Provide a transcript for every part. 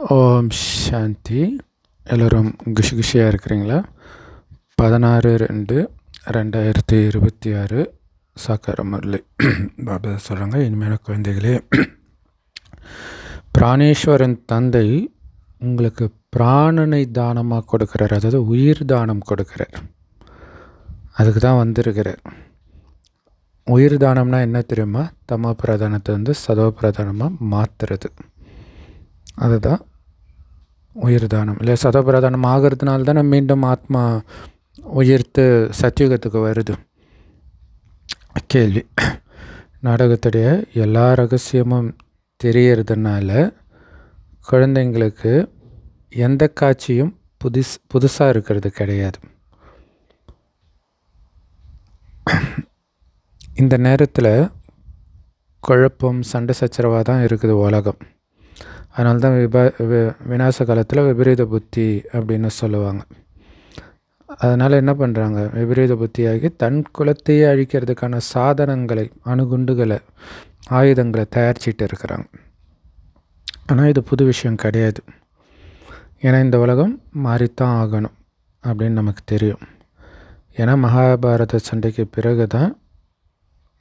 ஓம் சாந்தி. எல்லோரும் குஷியாக இருக்கிறீங்களா? 16/2/2026 சாக்கார முரளி பாபா சொல்கிறாங்க, இனிமேல் குழந்தைகளே, பிராணேஸ்வரன் தந்தை உங்களுக்கு பிராணனை தானமாக கொடுக்குறார், அதாவது உயிர் தானம் கொடுக்குறார். அதுக்கு தான் வந்திருக்கிறார். உயிர் தானம்னா என்ன தெரியுமா? தமோ பிரதானத்தை சதோ பிரதானமாக மாற்றுறது. அதுதான் உயிர் தானம். இல்லை, சதோ பிரதானம் ஆகிறதுனால தானே மீண்டும் ஆத்மா உயிர்த்து சத்தியுகத்துக்கு வருது. கேள்வி: நாடகத்துடைய எல்லா ரகசியமும் தெரியறதுனால குழந்தைங்களுக்கு எந்த காட்சியும் புதுசாக இருக்கிறது கிடையாது. இந்த நேரத்தில் குழப்பம், சண்டை சச்சரவாக தான் இருக்குது உலகம். அதனால தான் விநாச காலத்தில் விபரீத புத்தி அப்படின்னு சொல்லுவாங்க. அதனால் என்ன பண்ணுறாங்க? விபரீத புத்தியாகி தன் குலத்தையே அழிக்கிறதுக்கான சாதனங்களை, அணுகுண்டுகளை, ஆயுதங்களை தயாரிச்சிட்டு இருக்கிறாங்க. ஆனால் இது புது விஷயம் கிடையாது. ஏன்னா இந்த உலகம் மாறித்தான் ஆகணும் அப்படின்னு நமக்கு தெரியும். ஏன்னா மகாபாரத சண்டைக்கு பிறகு தான்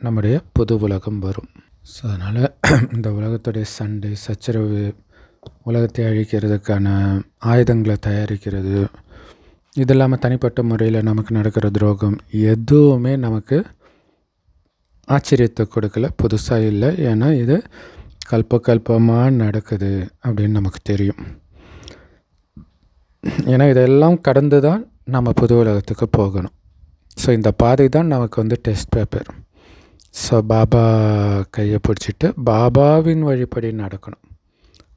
நம்முடைய புது உலகம் வரும். ஸோ அதனால் இந்த உலகத்துடைய சண்டை சச்சரவு, உலகத்தை அழிக்கிறதுக்கான ஆயுதங்களை தயாரிக்கிறது, இது இல்லாமல் தனிப்பட்ட முறையில் நமக்கு நடக்கிற துரோகம் எதுவுமே நமக்கு ஆச்சரியத்தை கொடுக்கல, புதுசாக இல்லை. ஏன்னா இது கல்பமாக நடக்குது அப்படின்னு நமக்கு தெரியும். ஏன்னா இதெல்லாம் கடந்து தான் நம்ம புது உலகத்துக்கு போகணும். ஸோ இந்த பாதை தான் நமக்கு டெஸ்ட் பேப்பர். ஸோ பாபா கையை பிடிச்சிட்டு பாபாவின் வழிப்படி நடக்கணும்.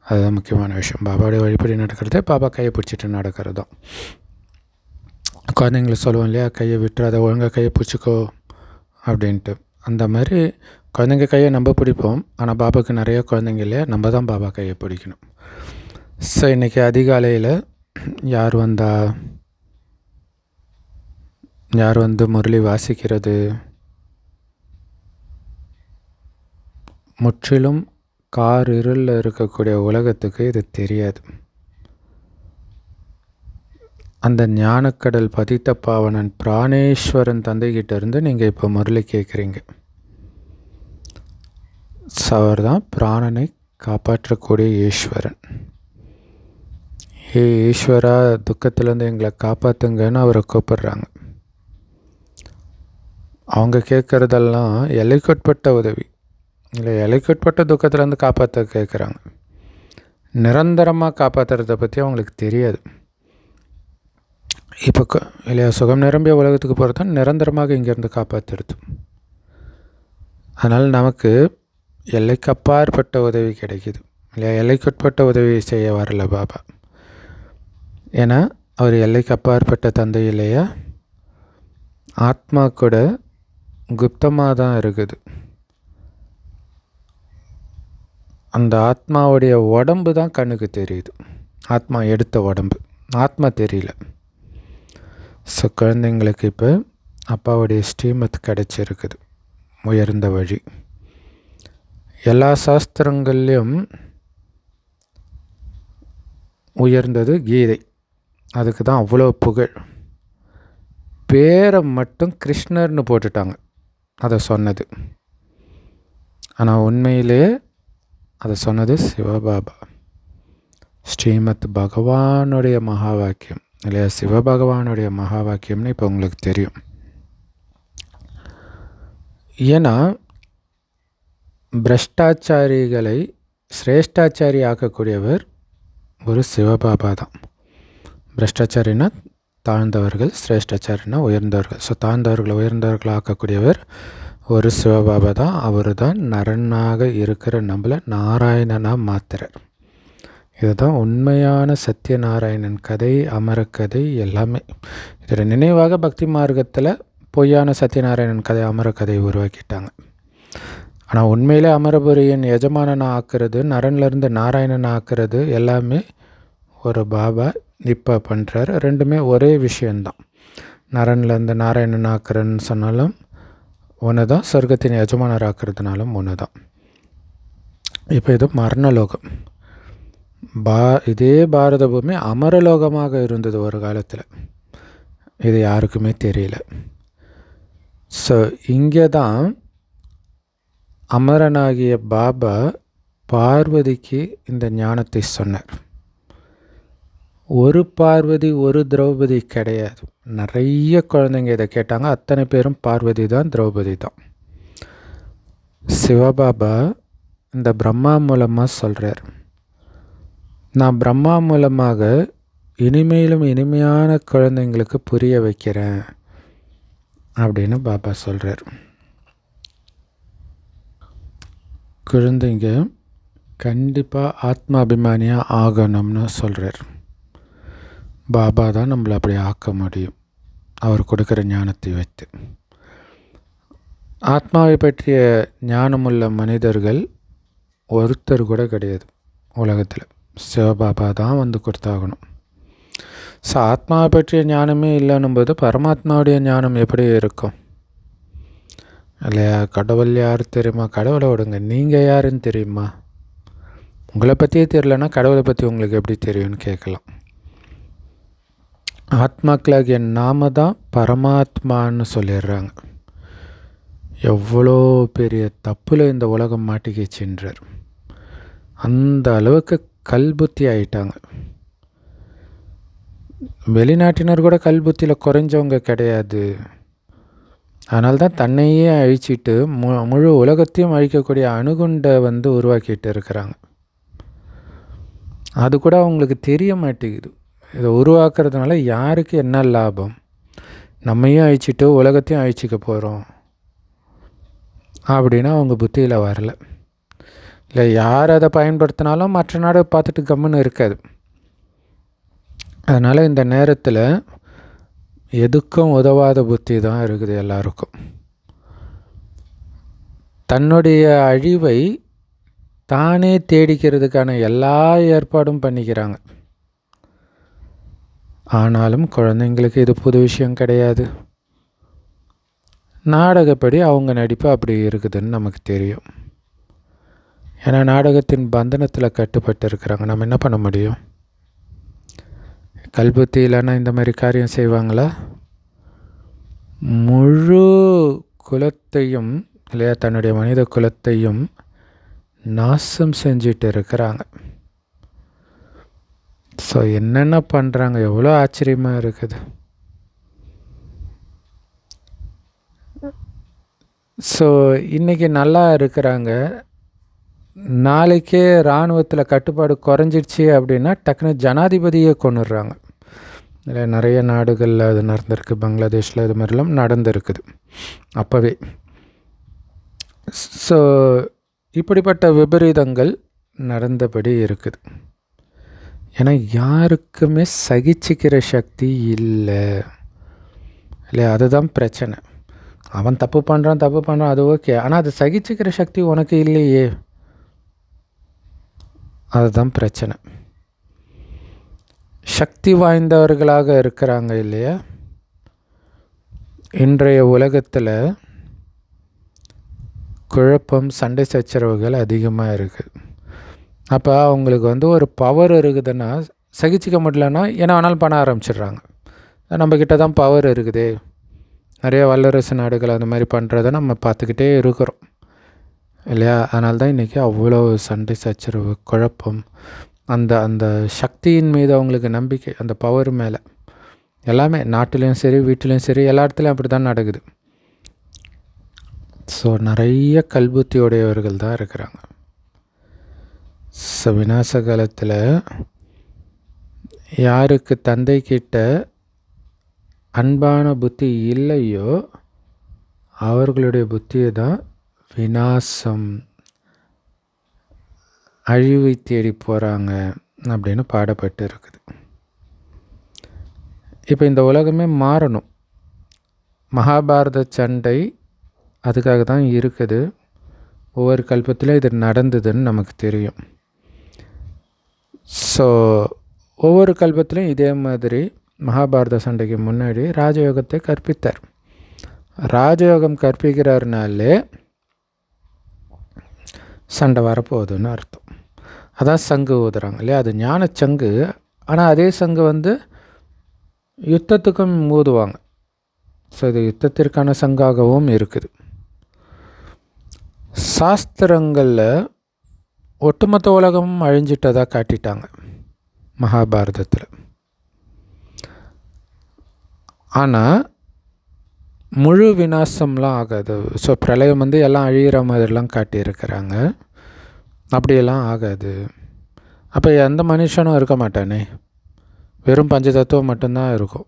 அதுதான் முக்கியமான விஷயம். பாபாவுடைய வழிப்படி நடக்கிறதே பாபா கையை பிடிச்சிட்டு நடக்கிறது தான். குழந்தைங்கள சொல்லுவோம் இல்லையா, கையை விட்டுறாத, ஒழுங்காக கையை பிடிச்சிக்கோ அப்படின்ட்டு. அந்த மாதிரி குழந்தைங்க கையை நம்ம பிடிப்போம். ஆனால் பாபாவுக்கு நிறைய குழந்தைங்க இல்லையா, நம்ம தான் பாபா கையை பிடிக்கணும். ஸோ இன்றைக்கி அதிகாலையில் யார் முரளி வாசிக்கிறது? முற்றிலும் இருளில் இருக்கக்கூடிய உலகத்துக்கு இது தெரியாது. அந்த ஞானக்கடல் பதித்த பாவனன் பிராணேஸ்வரன் தந்தைகிட்ட இருந்து நீங்கள் இப்போ முரளி கேட்குறீங்க. அவர் தான் பிராணனை காப்பாற்றக்கூடிய ஈஸ்வரன். ஈஸ்வரா, துக்கத்திலேருந்து எங்களை காப்பாற்றுங்கன்னு அவரை கூப்பிடுறாங்க. அவங்க கேட்குறதெல்லாம் எல்லைக்குட்பட்ட உதவி இல்லை, எல்லைக்குட்பட்ட துக்கத்திலேருந்து காப்பாற்ற கேட்குறாங்க. நிரந்தரமாக காப்பாற்றுறதை பற்றி அவங்களுக்கு தெரியாது. இப்போ இல்லையா, சுகம் நிரம்பிய உலகத்துக்கு போகிறது தான் நிரந்தரமாக இங்கேருந்து காப்பாற்றுறது. அதனால் நமக்கு எல்லைக்கு அப்பாற்பட்ட உதவி கிடைக்கிது இல்லையா. எல்லைக்குட்பட்ட உதவி செய்ய வரல பாபா. ஏன்னா அவர் எல்லைக்கு அப்பாற்பட்ட தந்தை இல்லையா. ஆத்மா கூட குப்தமாக தான் இருக்குது. அந்த ஆத்மாவுடைய உடம்பு தான் கண்ணுக்கு தெரியுது. ஆத்மா எடுத்த உடம்பு, ஆத்மா தெரியல. ஸோ குழந்தைங்களுக்கு இப்போ அப்பாவுடைய ஸ்ரீமத் கிடச்சிருக்குது, உயர்ந்த வழி. எல்லா சாஸ்திரங்கள்லேயும் உயர்ந்தது கீதை. அதுக்கு தான் அவ்வளோ புகழ். பேரை மட்டும் கிருஷ்ணர்னு போட்டுட்டாங்க அதை சொன்னது. ஆனால் உண்மையிலே அதை சொன்னது சிவபாபா. ஸ்ரீமத் பகவானுடைய மகா வாக்கியம் இல்லையா, சிவபகவானுடைய மகா வாக்கியம்னு இப்போ உங்களுக்கு தெரியும். ஏன்னா பிரஷ்டாச்சாரிகளை சிரேஷ்டாச்சாரி ஆக்கக்கூடியவர் ஒரு சிவபாபா தான். பிரஷ்டாச்சாரினா தாழ்ந்தவர்கள், சிரேஷ்டாச்சாரினா உயர்ந்தவர்கள். ஸோ தாழ்ந்தவர்களை உயர்ந்தவர்கள் ஆக்கக்கூடியவர் ஒரு சிவபாபா தான். அவர் தான் நரனாக இருக்கிற நம்மளை நாராயணனாக மாத்துறார். இதுதான் உண்மையான சத்யநாராயணன் கதை, அமரக்கதை எல்லாமே. இதோட நினைவாக பக்தி மார்க்கத்தில் பொய்யான சத்யநாராயணன் கதை, அமரக்கதை உருவாக்கிட்டாங்க. ஆனால் உண்மையிலே அமரபுரியின் எஜமானனை ஆக்குறது, நரன்லேருந்து நாராயணனை ஆக்குறது எல்லாமே ஒரு பாபா இப்போ பண்ணுறாரு. ரெண்டுமே ஒரே விஷயந்தான். நரன்லேருந்து நாராயணன் ஆக்குறன்னு சொன்னாலும் ஒன்று தான், சொர்க்கத்தின் எஜமானர் ஆக்குறதுனாலும் ஒன்று தான். இப்போ இது மரணலோகம். இதே பாரத பூமி அமரலோகமாக இருந்தது ஒரு காலத்தில். இது யாருக்குமே தெரியல. ஸோ இங்கே தான் அமரனாகிய பாபா பார்வதிக்கு இந்த ஞானத்தை சொன்னார். ஒரு பார்வதி ஒரு திரௌபதி கிடையாது. நிறைய குழந்தைங்க இதை கேட்டாங்க. அத்தனை பேரும் பார்வதி தான், திரௌபதி தான். சிவபாபா இந்த பிரம்மா மூலமாக சொல்கிறார், நான் பிரம்மா மூலமாக இனிமையிலும் இனிமையான குழந்தைங்களுக்கு புரிய வைக்கிறேன் அப்படின்னு பாபா சொல்கிறார். குழந்தைங்க கண்டிப்பாக ஆத்மாபிமானியாக ஆகணும்னு சொல்கிறார். பாபா தான் நம்மளை அப்படி ஆக்க முடியும், அவர் கொடுக்குற ஞானத்தை வைத்து. ஆத்மாவை பற்றிய ஞானமுள்ள மனிதர்கள் ஒருத்தர் கூட கிடையாது உலகத்தில். சிவபாபா தான் வந்து கொடுத்தாகணும். ஸோ ஆத்மாவை பற்றிய ஞானமே இல்லைன்னும் போது பரமாத்மாவுடைய ஞானம் எப்படி இருக்கும் இல்லையா? கடவுள் யார் தெரியுமா? கடவுளை விடுங்க, நீங்கள் யாருன்னு தெரியுமா? உங்களை பற்றியே தெரியலன்னா கடவுளை பற்றி உங்களுக்கு எப்படி தெரியும்னு கேட்கலாம். ஆத்மாக்களாகிய நாம தான் பரமாத்மான்னு சொல்லிடுறாங்க. எவ்வளோ பெரிய தப்பில் இந்த உலகம் மாட்டிக்கிச்சுன்றார். அந்த அளவுக்கு கல்புத்தி ஆயிட்டாங்க. வெளிநாட்டினர் கூட கல்புத்தியில் குறைஞ்சவங்க கிடையாது. அதனால தான் தன்னையே அழிச்சிட்டு முழு உலகத்தையும் அழிக்கக்கூடிய அணுகுண்டை உருவாக்கிட்டு இருக்கிறாங்க. அது கூட அவங்களுக்கு தெரிய மாட்டேங்குது. இதை உருவாக்குறதுனால யாருக்கு என்ன லாபம்? நம்மையும் அழிச்சிட்டு உலகத்தையும் அழிச்சிக்க போகிறோம் அப்படின்னு அவங்க புத்தியில் வரல. இல்லை, யார் அதை பயன்படுத்தினாலும் மற்ற நாடு பார்த்துட்டு கம்முன்னு இருக்காது. அதனால் இந்த நேரத்தில் எதுக்கும் உதவாத புத்தி தான் இருக்குது எல்லாருக்கும். தன்னுடைய அழிவை தானே தேடிக்கிறதுக்கான எல்லா ஏற்பாடும் பண்ணிக்கிறாங்க. ஆனாலும் குழந்தைங்களுக்கு இது புது விஷயம் கிடையாது. நாடகப்படி அவங்க நடிப்பு அப்படி இருக்குதுன்னு நமக்கு தெரியும். ஏன்னா நாடகத்தின் பந்தனத்தில் கட்டுப்பட்டு இருக்கிறாங்க. நம்ம என்ன பண்ண முடியும்? கல்புத்தி இல்லைன்னா இந்த மாதிரி காரியம் செய்வாங்களா? முழு குலத்தையும் இல்லையா, தன்னுடைய மனித குலத்தையும் நாசம் செஞ்சிட்டு இருக்கிறாங்க. ஸோ என்னென்ன பண்ணுறாங்க, எவ்வளோ ஆச்சரியமாக இருக்குது. ஸோ இன்றைக்கி நல்லா இருக்கிறாங்க, நாளைக்கே இராணுவத்தில் கட்டுப்பாடு குறைஞ்சிடுச்சு அப்படின்னா டக்குன்னு ஜனாதிபதியை கொண்டுடுறாங்க. இதில் நிறைய நாடுகளில் அது நடந்திருக்கு. பங்களாதேஷில் இது மாதிரிலாம் நடந்திருக்குது அப்போவே. ஸோ இப்படிப்பட்ட விபரீதங்கள் நடந்தபடி இருக்குது. ஏன்னா யாருக்குமே சகிச்சிக்கிற சக்தி இல்லை இல்லையா? அதுதான் பிரச்சனை. அவன் தப்பு பண்ணுறான் அது ஓகே, ஆனால் அது சகிச்சிக்கிற சக்தி உனக்கு இல்லையே, அதுதான் பிரச்சனை. சக்தி வாய்ந்தவர்களாக இருக்கிறாங்க இல்லையா? இன்றைய உலகத்தில் குழப்பம், சண்டை சச்சரவுகள் அதிகமாக இருக்குது. அப்போ அவங்களுக்கு ஒரு பவர் இருக்குதுன்னா சகிச்சிக்க முடியலன்னா என்ன வேணாலும் பண்ண ஆரம்பிச்சிடுறாங்க. நம்மக்கிட்ட தான் பவர் இருக்குது. நிறைய வல்லரசு நாடுகள் அந்த மாதிரி பண்ணுறத நம்ம பார்த்துக்கிட்டே இருக்கிறோம் இல்லையா? அதனால தான் இன்றைக்கி அவ்வளோ சண்டை சச்சரவு, குழப்பம். அந்த அந்த சக்தியின் மீது அவங்களுக்கு நம்பிக்கை, அந்த பவர் மேலே. எல்லாமே நாட்டிலையும் சரி, வீட்டிலையும் சரி, எல்லா இடத்துலையும் அப்படி தான் நடக்குது. ஸோ நிறைய கல்புத்தியுடையவர்கள் தான் இருக்கிறாங்க. ஸோ விநாச காலத்தில் யாருக்கு தந்தை கிட்ட அன்பான புத்தி இல்லையோ அவர்களுடைய புத்தியை தான் விநாசம், அழிவை தேடி போகிறாங்க அப்படின்னு பாடப்பட்டு இருக்குது. இப்போ இந்த உலகமே மாறணும். மகாபாரத சண்டை அதுக்காக தான் இருக்குது. ஒவ்வொரு கல்பத்திலும் இது நடந்ததுன்னு நமக்கு தெரியும். ஸோ ஒவ்வொரு கல்பத்திலும் இதே மாதிரி மகாபாரத சண்டைக்கு முன்னாடி ராஜயோகத்தை கற்பித்தார். ராஜயோகம் கற்பிக்கிறாருனாலே சண்டை வரப்போகுதுன்னு அர்த்தம். அதான் சங்கு ஊதுறாங்க இல்லையா, அது ஞான சங்கு. ஆனால் அதே சங்கு யுத்தத்துக்கும் ஊதுவாங்க. ஸோ இது யுத்தத்திற்கான சங்காகவும் இருக்குது. சாஸ்திரங்களில் ஒட்டுமொத்த உலகமும் அழிஞ்சிட்டதாக காட்டிட்டாங்க மகாபாரதத்தில். ஆனால் முழு விநாசம்லாம் ஆகாது. ஸோ பிரளயம் எல்லாம் அழிகிற மாதிரிலாம் காட்டியிருக்கிறாங்க. அப்படியெல்லாம் ஆகாது. அப்போ எந்த மனுஷனும் இருக்க மாட்டானே, வெறும் பஞ்சதத்துவம் மட்டும்தான் இருக்கும்.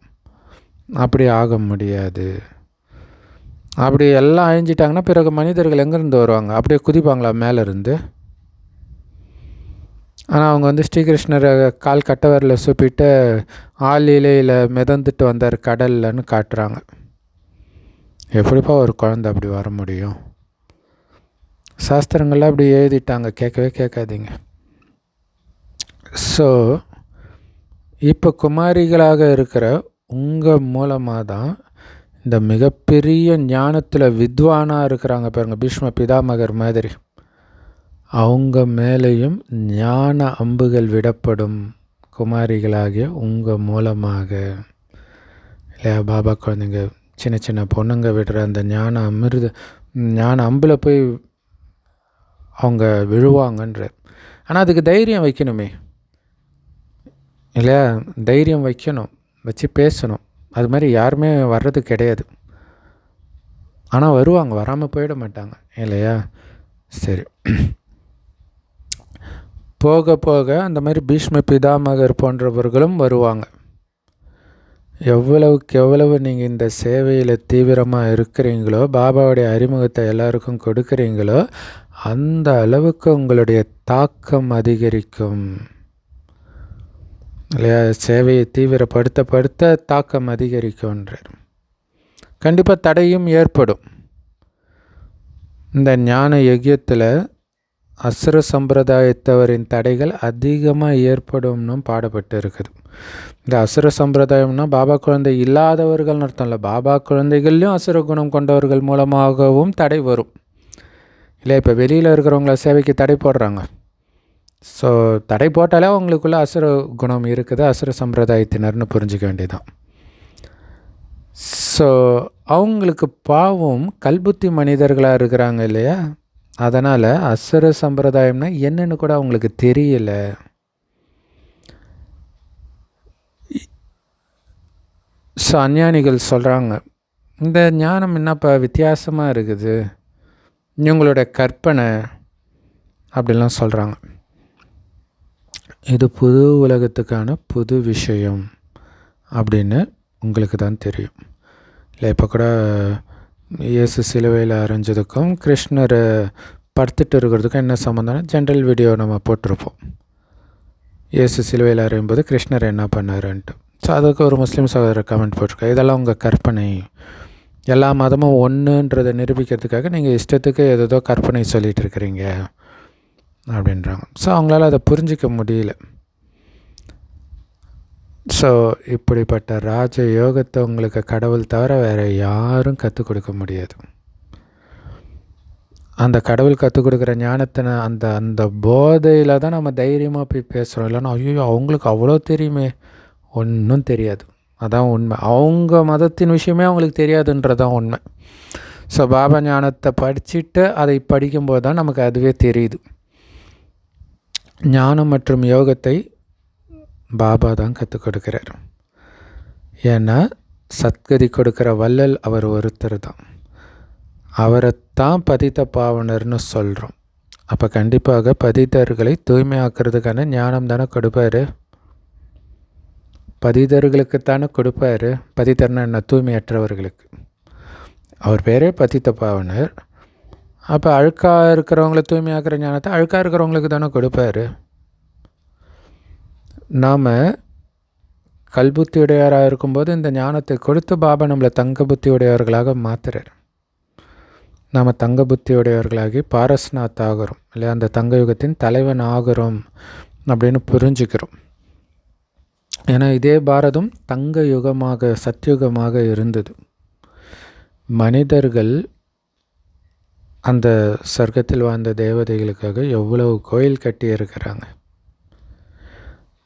அப்படி ஆக முடியாது. அப்படி எல்லாம் அழிஞ்சிட்டாங்கன்னா பிறகு மனிதர்கள் எங்கேருந்து வருவாங்க? அப்படியே குதிப்பாங்களா மேலேருந்து? ஆனால் அவங்க ஸ்ரீகிருஷ்ணரை கால் கட்டவரில் சுப்பிட்டு ஆளிலையில் மிதந்துட்டு வந்தார் கடல்லன்னு காட்டுறாங்க. எப்படிப்பா ஒரு குழந்தை அப்படி வர முடியும்? சாஸ்திரங்கள்லாம் அப்படி எழுதிட்டாங்க, கேட்கவே கேட்காதீங்க. ஸோ இப்போ குமாரிகளாக இருக்கிற உங்கள் மூலமாக தான் இந்த மிகப்பெரிய ஞானத்தில் வித்வானாக இருக்கிறாங்க பாருங்கள், பீஷ்ம பிதாமகர் மாதிரி, அவங்க மேலேயும் ஞான அம்புகள் விடப்படும் குமாரிகளாகிய உங்கள் மூலமாக. இல்லையா, பாபா குழந்தைங்க சின்ன சின்ன பொண்ணுங்க விடுற அந்த ஞான அம்பில் போய் அவங்க விழுவாங்கன்ற. ஆனால் அதுக்கு தைரியம் வைக்கணுமே இல்லையா, தைரியம் வைக்கணும், வச்சு பேசணும். அது மாதிரி யாருமே வர்றது கிடையாது. ஆனால் வருவாங்க, வராமல் போயிட மாட்டாங்க இல்லையா. சரி, போக போக அந்த மாதிரி பீஷ்ம பிதாமகர் போன்றவர்களும் வருவாங்க. எவ்வளவுக்கு எவ்வளவு நீங்கள் இந்த சேவையில் தீவிரமாக இருக்கிறீங்களோ, பாபாவுடைய அறிமுகத்தை எல்லாருக்கும் கொடுக்குறீங்களோ, அந்த அளவுக்கு உங்களுடைய தாக்கம் அதிகரிக்கும் இல்லையா. சேவையை தீவிரப்படுத்த தாக்கம் அதிகரிக்கும்ன்றார். கண்டிப்பாக தடையும் ஏற்படும். இந்த ஞான யஜ்யத்தில் அசுர சம்பிரதாயத்தவரின் தடைகள் அதிகமாக ஏற்படும்னு பாடப்பட்டு இருக்குது. இந்த அசுர சம்பிரதாயம்னா பாபா குழந்தை இல்லாதவர்கள்னு அர்த்தம் இல்லை, பாபா குழந்தைகள்லையும் அசுர குணம் கொண்டவர்கள் மூலமாகவும் தடை வரும் இல்லை. இப்போ வெளியில் இருக்கிறவங்கள சேவைக்கு தடை போடுறாங்க. ஸோ தடை போட்டாலே அவங்களுக்குள்ள அசுர குணம் இருக்குது, அசுர சம்பிரதாயத்தினர்னு புரிஞ்சிக்க வேண்டியதான். ஸோ அவங்களுக்கு பாவம் கல்புத்தி மனிதர்களாக இருக்கிறாங்க இல்லையா, அதனால் அசுர சம்பிரதாயம்னா என்னன்னு கூட அவங்களுக்கு தெரியல. ஸோ அஞ்ஞானிகள் சொல்கிறாங்க, இந்த ஞானம் என்னப்பா வித்தியாசமாக இருக்குது, இவங்களோட கற்பனை அப்படிலாம் சொல்கிறாங்க. இது புது உலகத்துக்கான புது விஷயம் அப்படின்னு உங்களுக்கு தான் தெரியும் இல்லை. இப்போ கூட இயேசு சிலுவையில் அரைஞ்சதுக்கும் கிருஷ்ணர் படுத்துட்டு இருக்கிறதுக்கும் என்ன சம்மந்தம்னா ஜென்ரல் வீடியோ நம்ம போட்டிருப்போம். இயேசு சிலுவையில் அறையும்போது கிருஷ்ணர் என்ன பண்ணாருன்ட்டு. ஸோ அதுக்கு ஒரு முஸ்லீம் சகோதரர் கமெண்ட் போட்டிருக்காரு, இதெல்லாம் உங்கள் கற்பனை, எல்லா மதமும் ஒன்றுன்றதை நிரூபிக்கிறதுக்காக நீங்கள் இஷ்டத்துக்கு ஏதோ கற்பனை சொல்லிகிட்டு இருக்கிறீங்க அப்படின்றாங்க. ஸோ அவங்களால அதை புரிஞ்சிக்க முடியல. ஸோ இப்படிப்பட்ட ராஜ யோகத்தை உங்களுக்கு கடவுள் தவிர வேறு யாரும் கற்றுக் கொடுக்க முடியாது. அந்த கடவுள் கற்றுக் கொடுக்குற ஞானத்தை அந்த அந்த போதையில் தான் நம்ம தைரியமாக போய் பேசுகிறோம். இல்லைன்னா ஐயோ அவங்களுக்கு அவ்வளோ தெரியுமே, ஒன்றும் தெரியாது, அதான் உண்மை. அவங்க மதத்தின் விஷயமே அவங்களுக்கு தெரியாதுன்றதான் உண்மை. ஸோ பாபா ஞானத்தை படிச்சுட்டு அதை படிக்கும்போது தான் நமக்கு அதுவே தெரியுது. ஞானம் மற்றும் யோகத்தை பாபா தான் கற்றுக் கொடுக்குறார். ஏன்னா சத்கதி கொடுக்குற வள்ளல் அவர் ஒருத்தர் தான், அவரைத்தான் பதித்த பாவனர்னு சொல்கிறோம். அப்போ கண்டிப்பாக பதிதர்களை தூய்மையாக்குறதுக்கான ஞானம் தானே கொடுப்பார், பதிதர்களுக்குத்தானே கொடுப்பார். பதிதர்னா என்ன, தூய்மையற்றவர்களுக்கு. அவர் பேரே பதித்த பாவனர். அப்போ அழுக்காக இருக்கிறவங்கள தூய்மையாக்குற ஞானத்தை அழுக்காக இருக்கிறவங்களுக்கு தானே கொடுப்பார். நாம் கல்புத்தி உடையவராக இருக்கும்போது இந்த ஞானத்தை கொடுத்து பாபா நம்மளை தங்க புத்தி உடையவர்களாக மாற்றுறார். நாம் தங்க புத்தி உடையவர்களாகி பாரஸ்நாத் ஆகிறோம் இல்லையா, அந்த தங்க யுகத்தின் தலைவன் ஆகிறோம் அப்படின்னு புரிஞ்சுக்கிறோம். ஏன்னா இதே பாரதம் தங்க யுகமாக சத்யுகமாக இருந்தது. மனிதர்கள் அந்த சொர்க்கத்தில் வாழ்ந்த தேவதைகளுக்காக எவ்வளவு கோயில் கட்டி இருக்கிறாங்க.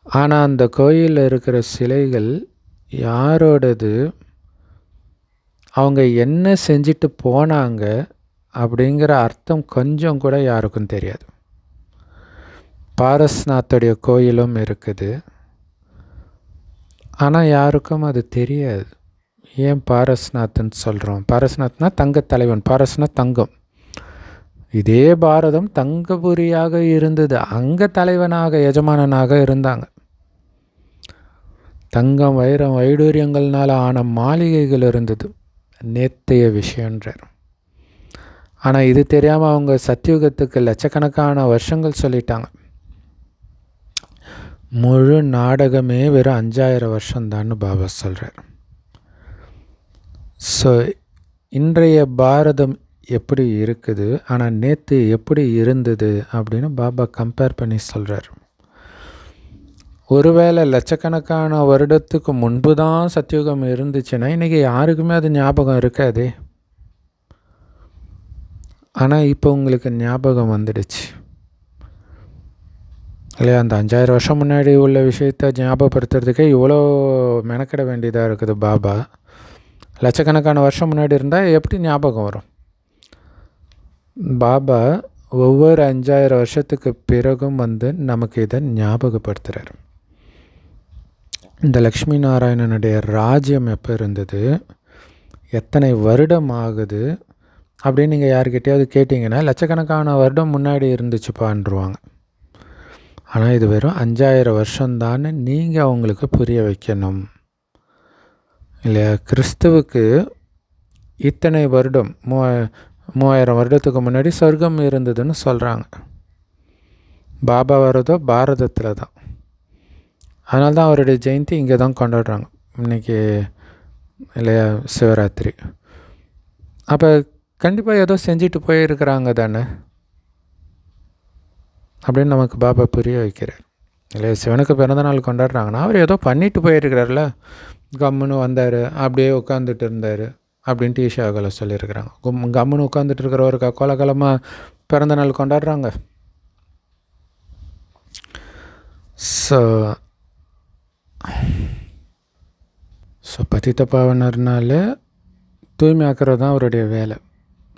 ஆனால் அந்த கோயிலில் இருக்கிற சிலைகள் யாரோடது, அவங்க என்ன செஞ்சுட்டு போனாங்க அப்படிங்கிற அர்த்தம் கொஞ்சம் கூட யாருக்கும் தெரியாது. பாரஸ்நாத்துடைய கோயிலும் இருக்குது, ஆனால் யாருக்கும் அது தெரியாது. ஏன் பாரஸ்நாத்ன்னு சொல்கிறோம்? பாரஸ்நாத்னா தங்கத்தலைவன், பாரஸ்னா தங்கம். இதே பாரதம் தங்கபுரியாக இருந்தது, அங்கே தலைவனாக எஜமானனாக இருந்தாங்க. தங்கம் வைரம் வைடூரியங்கள்னால் ஆன மாளிகைகள் இருந்தது. நேத்தைய விஷயன்றார். ஆனால் இது தெரியாமல் அவங்க சத்தியுகத்துக்கு லட்சக்கணக்கான வருஷங்கள் சொல்லிட்டாங்க. முழு நாடகமே வெறும் 5000 வருஷம்தான்னு பாபா சொல்கிறார். ஸோ இன்றைய பாரதம் எப்படி இருக்குது, ஆனால் நேற்று எப்படி இருந்தது அப்படின்னு பாபா கம்பேர் பண்ணி சொல்கிறார். ஒருவேளை லட்சக்கணக்கான வருடத்துக்கு முன்பு தான் சத்தியுகம் இருந்துச்சுன்னா இன்றைக்கி யாருக்குமே அது ஞாபகம் இருக்காது. ஆனால் இப்போ உங்களுக்கு ஞாபகம் வந்துடுச்சு இல்லையா? அந்த 5000 வருஷம் முன்னாடி உள்ள விஷயத்தை ஞாபகப்படுத்துறதுக்கே இவ்வளோ மெனக்கிட வேண்டியதாக இருக்குது பாபா. லட்சக்கணக்கான வருஷம் முன்னாடி இருந்தால் எப்படி ஞாபகம் வரும்? பாபா ஒவ்வொரு 5000 வருஷத்துக்கு பிறகும் நமக்கு இதை ஞாபகப்படுத்துகிறார். இந்த லக்ஷ்மி நாராயணனுடைய ராஜ்யம் எப்போ இருந்தது, எத்தனை வருடம் ஆகுது அப்படின்னு நீங்கள் யார்கிட்டையாவது கேட்டிங்கன்னா லட்சக்கணக்கான வருடம் முன்னாடி இருந்துச்சுப்பான்ருவாங்க. ஆனால் இது வெறும் 5000 வருஷம்தான்னு நீங்கள் அவங்களுக்கு புரிய வைக்கணும் இல்லையா? கிறிஸ்துவுக்கு இத்தனை வருடம் 3000 வருடத்துக்கு முன்னாடி சொர்க்கம் இருந்ததுன்னு சொல்கிறாங்க. பாபா வர்றதோ பாரதத்தில் தான். அதனால தான் அவருடைய ஜெயந்தி இங்கே தான் கொண்டாடுறாங்க இன்றைக்கி இல்லையா? சிவராத்திரி. அப்போ கண்டிப்பாக ஏதோ செஞ்சுட்டு போயிருக்கிறாங்க தானே அப்படின்னு நமக்கு பாபா புரிய வைக்கிறார் இல்லையா? சிவனுக்கு பிறந்தநாள் கொண்டாடுறாங்கன்னா அவர் ஏதோ பண்ணிட்டு போயிருக்கிறார்ல. கம்முன்னு வந்தார், அப்படியே உட்காந்துட்டு இருந்தார் அப்படின்ட்டு ஈஷாவில் சொல்லியிருக்கிறாங்க. கம்முன்னு உட்காந்துட்டு இருக்கிறவருக்கு கோலகாலமாக பிறந்தநாள் கொண்டாடுறாங்க. ஸோ பதித்த பாவனர்னால தூய்மையாக்குறது தான் அவருடைய வேலை.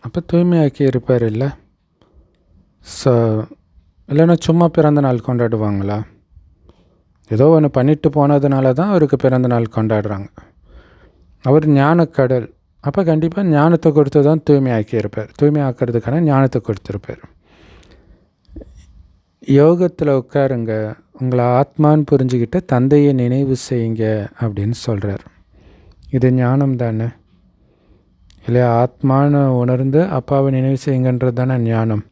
அப்போ தூய்மையாக்கி இருப்பார் இல்லை? ஸோ இல்லைன்னா சும்மா பிறந்த நாள் கொண்டாடுவாங்களா? ஏதோ ஒன்று பண்ணிட்டு போனதுனால தான் அவருக்கு பிறந்த நாள் கொண்டாடுறாங்க. அவர் ஞானக்கடல். அப்போ கண்டிப்பாக ஞானத்தை கொடுத்து தான் தூய்மையாக்கி இருப்பார். தூய்மையாக்கிறதுக்கான ஞானத்தை கொடுத்துருப்பார். யோகத்தில் உட்காருங்க, உங்களை ஆத்மான்னு புரிஞ்சுக்கிட்டு தந்தையை நினைவு செய்யுங்க அப்படின்னு சொல்கிறார். இது ஞானம் தானே இல்லையா? ஆத்மான்னு உணர்ந்து அப்பாவை நினைவு செய்யுங்கன்றது தானே ஞானம்.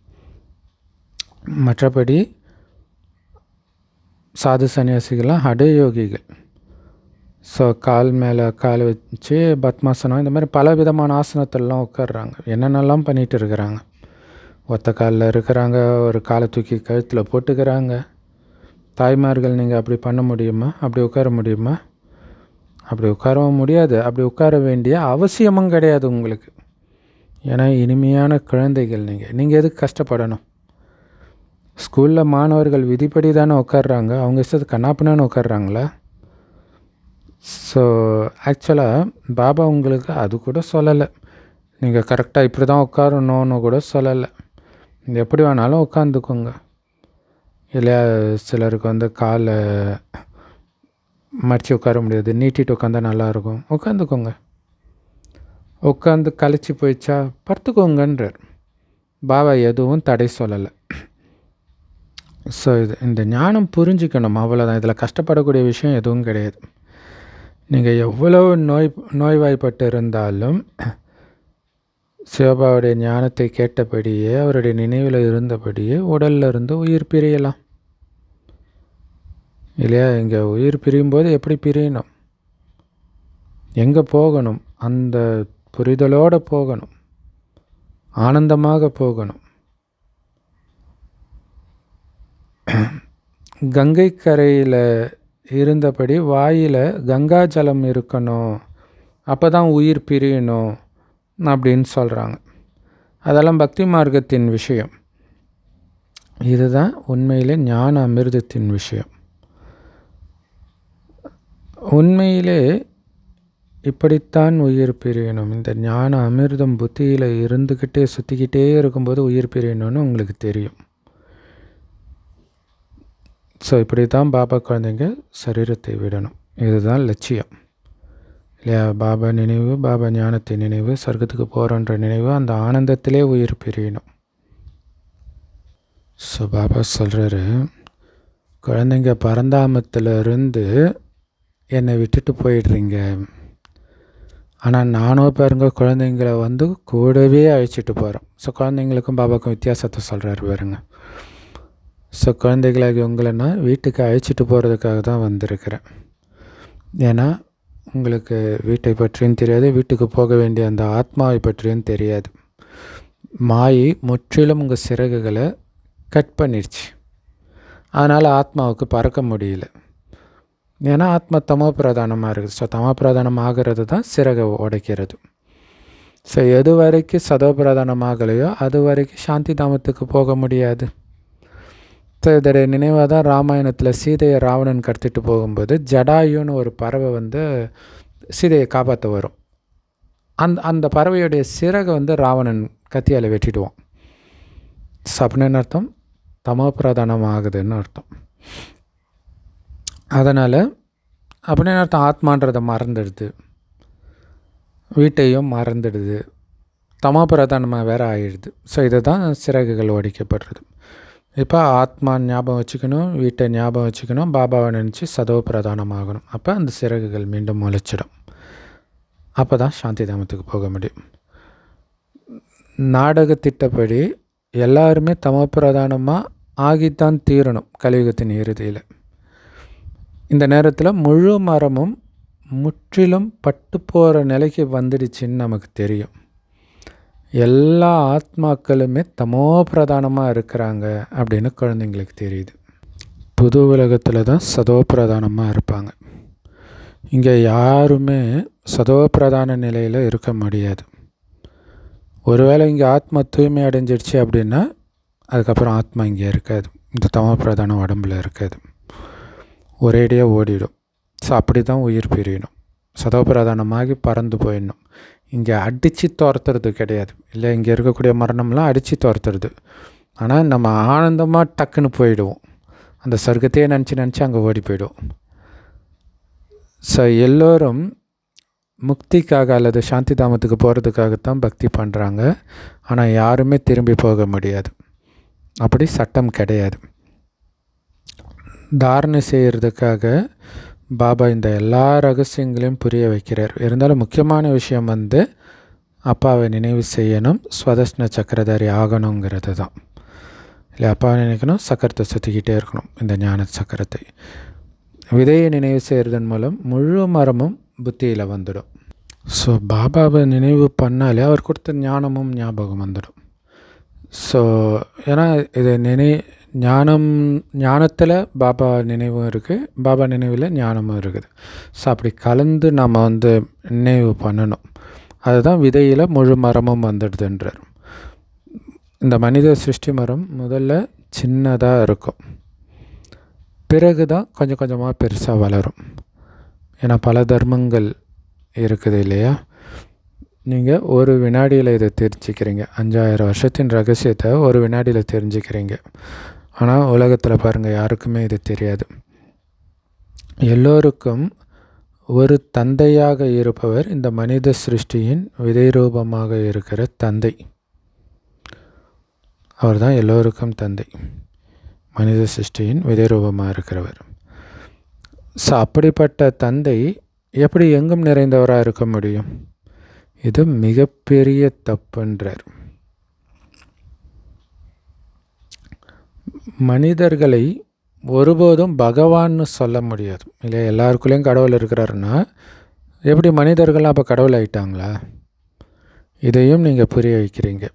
மற்றபடி சாது சன்னியாசிகள்லாம் ஹடயோகிகள். ஸோ கால் மேலே கால் வச்சு பத்மாசனம் இந்த மாதிரி பல விதமான ஆசனத்திலலாம் உட்காடுறாங்க. என்னென்னலாம் பண்ணிகிட்டு இருக்கிறாங்க. ஒத்த காலில் இருக்கிறாங்க, ஒரு காலை தூக்கி கழுத்தில் போட்டுக்கிறாங்க. தாய்மார்கள் நீங்கள் அப்படி பண்ண முடியுமா? அப்படி உட்கார முடியுமா? அப்படி உட்காரவும் முடியாது. அப்படி உட்கார வேண்டிய அவசியமும் கிடையாது உங்களுக்கு. ஏன்னா இனிமையான குழந்தைகள் நீங்கள் எதுக்கு கஷ்டப்படணும்? ஸ்கூலில் மாணவர்கள் விதிப்படி தானே உட்காடுறாங்க. அவங்க இஷ்டத்துக்கு கண்ணாப்பினான்னு உட்காடுறாங்களா? ஸோ ஆக்சுவலாக பாபா உங்களுக்கு அது கூட சொல்லலை. நீங்கள் கரெக்டாக இப்படி தான் உட்காரணுன்னு கூட சொல்லலை. எப்படி வேணாலும் உட்காந்துக்கோங்க இல்லையா? சிலருக்கு காலை மடித்து உட்கார முடியாது, நீட்டிட்டு உட்காந்தா நல்லாயிருக்கும். உட்காந்துக்கோங்க. உட்காந்து கழிச்சு போயிடுச்சா படுத்துக்கோங்கன்றார் பாபா. எதுவும் தடை சொல்லலை. ஸோ இந்த ஞானம் புரிஞ்சுக்கணும், அவ்வளோதான். இதில் கஷ்டப்படக்கூடிய விஷயம் எதுவும் கிடையாது. நீங்கள் எவ்வளோ நோய்வாய்ப்பட்டு இருந்தாலும் சிவபாவுடைய ஞானத்தை கேட்டபடியே அவருடைய நினைவில் இருந்தபடியே உடலில் இருந்து உயிர் பிரியலாம் இல்லையா? இங்கே உயிர் பிரியும் போது எப்படி பிரியணும், எங்கே போகணும், அந்த புரிதலோடு போகணும், ஆனந்தமாக போகணும். கங்கை கரையில் இருந்தபடி வாயில் கங்கா ஜலம் இருக்கணும், அப்போ தான் உயிர் பிரியணும் அப்படின்னு சொல்கிறாங்க. அதெல்லாம் பக்தி மார்க்கத்தின் விஷயம். இதுதான் உண்மையிலே ஞான அமிர்தத்தின் விஷயம். உண்மையிலே இப்படித்தான் உயிர் பிரியணும். இந்த ஞான அமிர்தம் புத்தியில் இருந்துக்கிட்டே சுற்றிக்கிட்டே இருக்கும்போது உயிர் பிரியணும்னு உங்களுக்கு தெரியும். ஸோ இப்படி தான் பாபா குழந்தைங்க சரீரத்தை விடணும். இதுதான் லட்சியம் இல்லையா? பாபா நினைவு, பாபா ஞானத்தின் நினைவு, சொர்க்கத்துக்கு போகிறோன்ற நினைவு, அந்த ஆனந்தத்திலே உயிர் பிரியணும். ஸோ பாபா சொல்கிறாரு, குழந்தைங்க பரந்தாமத்திலிருந்து என்னை விட்டுட்டு போயிடுறீங்க. ஆனால் நானும் பாருங்க குழந்தைங்கள கூடவே அழைச்சிட்டு போகிறோம். ஸோ குழந்தைங்களுக்கும் பாபாவுக்கும் வித்தியாசத்தை சொல்கிறாரு பாருங்க. ஸோ குழந்தைகளாகி உங்களை நான் வீட்டுக்கு அழைச்சிட்டு போகிறதுக்காக தான் வந்திருக்கிறேன். ஏன்னா உங்களுக்கு வீட்டை பற்றியும் தெரியாது, வீட்டுக்கு போக வேண்டிய அந்த ஆத்மாவை பற்றியும் தெரியாது. மாயை முற்றிலும் உங்கள் சிறகுகளை கட் பண்ணிடுச்சு. அதனால் ஆத்மாவுக்கு பறக்க முடியல. ஏன்னா ஆத்மா தமோ பிரதானமாக இருக்குது. ஸோ தமோ பிரதானம் ஆகிறது தான் சிறகை உடைக்கிறது. ஸோ எது வரைக்கும் சதோ பிரதானமாகலையோ அது வரைக்கும் சாந்தி தாமத்துக்கு போக முடியாது. ஸோ இதோடைய நினைவாக தான் ராமாயணத்தில் சீதையை ராவணன் கடத்திட்டு போகும்போது ஜடாயுன்னு ஒரு பறவை சீதையை காப்பாற்ற வரும். அந்த பறவையுடைய சிறகை ராவணன் கத்தியால் வெட்டிடுவான். ஸோ அப்படின்னு அர்த்தம் தமோ பிரதானம் ஆகுதுன்னு அர்த்தம். அதனால் அப்படின்னு அர்த்தம் ஆத்மான்றதை மறந்துடுது, வீட்டையும் மறந்துடுது, தமோ பிரதானமாக வேறு ஆயிடுது. ஸோ இதை தான் சிறகுகள் ஒடிக்கப்படுறது. இப்போ ஆத்மா ஞாபகம் வச்சுக்கணும், வீட்டை ஞாபகம் வச்சுக்கணும், பாபாவை நினச்சி சதோ பிரதானமாகணும். அப்போ அந்த சிறகுகள் மீண்டும் முளைச்சிடும். அப்போ தான் சாந்தி தாமத்துக்கு போக முடியும். நாடகத்திட்டப்படி எல்லாருமே தமோ பிரதானமாக ஆகித்தான் தீரணும் கலியுகத்தின் இறுதியில். இந்த நேரத்தில் முழு மரமும் முற்றிலும் பட்டு போகிற நிலைக்கு வந்துடுச்சின்னு நமக்கு தெரியும். எல்லா ஆத்மாக்களுமே தமோ பிரதானமாக இருக்கிறாங்க அப்படின்னு குழந்தைங்களுக்கு தெரியுது. புது உலகத்தில் தான் சதோ பிரதானமாக இருப்பாங்க. இங்கே யாருமே சதோ பிரதான நிலையில் இருக்க முடியாது. ஒருவேளை இங்கே ஆத்மா தூய்மை அடைஞ்சிடுச்சு அப்படின்னா அதுக்கப்புறம் ஆத்மா இங்கே இருக்காது, இந்த தமோ பிரதான உடம்பில் இருக்காது, ஒரேடியாக ஓடிடும். ஸோ அப்படி தான் உயிர் பிரியணும். சதோ பிரதானமாகி பறந்து போயிடணும். இங்கே அடித்து துரத்துறது கிடையாது. இல்லை, இங்கே இருக்கக்கூடிய மரணம்லாம் அடித்து துரத்துறது. ஆனால் நம்ம ஆனந்தமாக டக்குன்னு போயிடுவோம். அந்த சொர்க்கத்தையே நினச்சி அங்கே ஓடி போயிடுவோம். ஸோ எல்லோரும் முக்திக்காக அல்லது சாந்தி தாமத்துக்கு போகிறதுக்காகத்தான் பக்தி பண்ணுறாங்க. ஆனால் யாருமே திரும்பி போக முடியாது. அப்படி சட்டம் கிடையாது. தாரணை செய்கிறதுக்காக பாபா இந்த எல்லா ரகசியங்களையும் புரிய வைக்கிறார். இருந்தாலும் முக்கியமான விஷயம் அப்பாவை நினைவு செய்யணும், ஸ்வதஷ்ண சக்கரதாரி ஆகணுங்கிறது தான். இல்லை, அப்பாவை நினைக்கணும், சக்கரத்தை சுற்றிக்கிட்டே இருக்கணும், இந்த ஞான சக்கரத்தை. விதையை நினைவு செய்கிறதன் மூலம் முழு மரமும் புத்தியில் வந்துடும். ஸோ பாபாவை நினைவு பண்ணாலே அவர் கொடுத்த ஞானமும் ஞாபகம் வந்துடும். ஸோ ஏன்னா இது ஞானத்தில் பாபா நினைவும் இருக்குது, பாபா நினைவில் ஞானமும் இருக்குது. ஸோ அப்படி கலந்து நம்ம நினைவு பண்ணணும். அதுதான் விதையில் முழு மரமும் வந்துடுதுன்றார். இந்த மனித சிருஷ்டி மரம் முதல்ல சின்னதாக இருக்கும், பிறகு தான் கொஞ்சம் கொஞ்சமாக பெருசாக வளரும். ஏன்னா பல தர்மங்கள் இருக்குது இல்லையா? நீங்கள் ஒரு வினாடியில் இதை தெரிஞ்சுக்கிறீங்க. 5000 வருஷத்தின் ரகசியத்தை ஒரு வினாடியில் தெரிஞ்சுக்கிறீங்க. ஆனால் உலகத்தில் பாருங்கள், யாருக்குமே இது தெரியாது. எல்லோருக்கும் ஒரு தந்தையாக இருப்பவர் இந்த மனித சிருஷ்டியின் விதை ரூபமாக இருக்கிற தந்தை. அவர் தான் எல்லோருக்கும் தந்தை, மனித சிருஷ்டியின் விதை ரூபமாக இருக்கிறவர். ஸோ அப்படிப்பட்ட தந்தை எப்படி எங்கும் நிறைந்தவராக இருக்க முடியும்? இது மிகப்பெரிய தப்புன்றார். மனிதர்களை ஒருபோதும் பகவான்னு சொல்ல முடியாது. இல்லை, எல்லாருக்குள்ளேயும் கடவுள் இருக்கிறாருன்னா எப்படி மனிதர்கள்லாம் அப்போ கடவுள் ஆகிட்டாங்களா? இதையும் நீங்கள் புரிய வைக்கிறீங்க.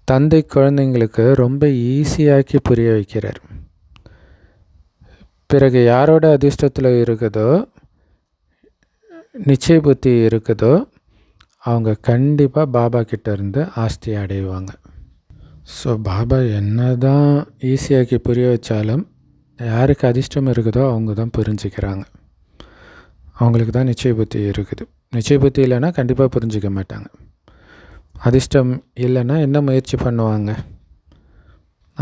தந்தை குழந்தைங்களுக்கு ரொம்ப ஈஸியாக்கி புரிய வைக்கிறார். பிறகு யாரோட அதிர்ஷ்டத்தில் இருக்குதோ, நிச்சய புத்தி இருக்குதோ, அவங்க கண்டிப்பாக பாபா கிட்டேருந்து ஆஸ்தி அடைவாங்க. ஸோ பாபா என்ன தான் ஈஸியாக்கி புரிய வச்சாலும் யாருக்கு அதிர்ஷ்டம் இருக்குதோ அவங்க தான் புரிஞ்சுக்கிறாங்க. அவங்களுக்கு தான் நிச்சய புத்தி இருக்குது. நிச்சய புத்தி இல்லைன்னா கண்டிப்பாக புரிஞ்சிக்க மாட்டாங்க. அதிர்ஷ்டம் இல்லைன்னா என்ன முயற்சி பண்ணுவாங்க?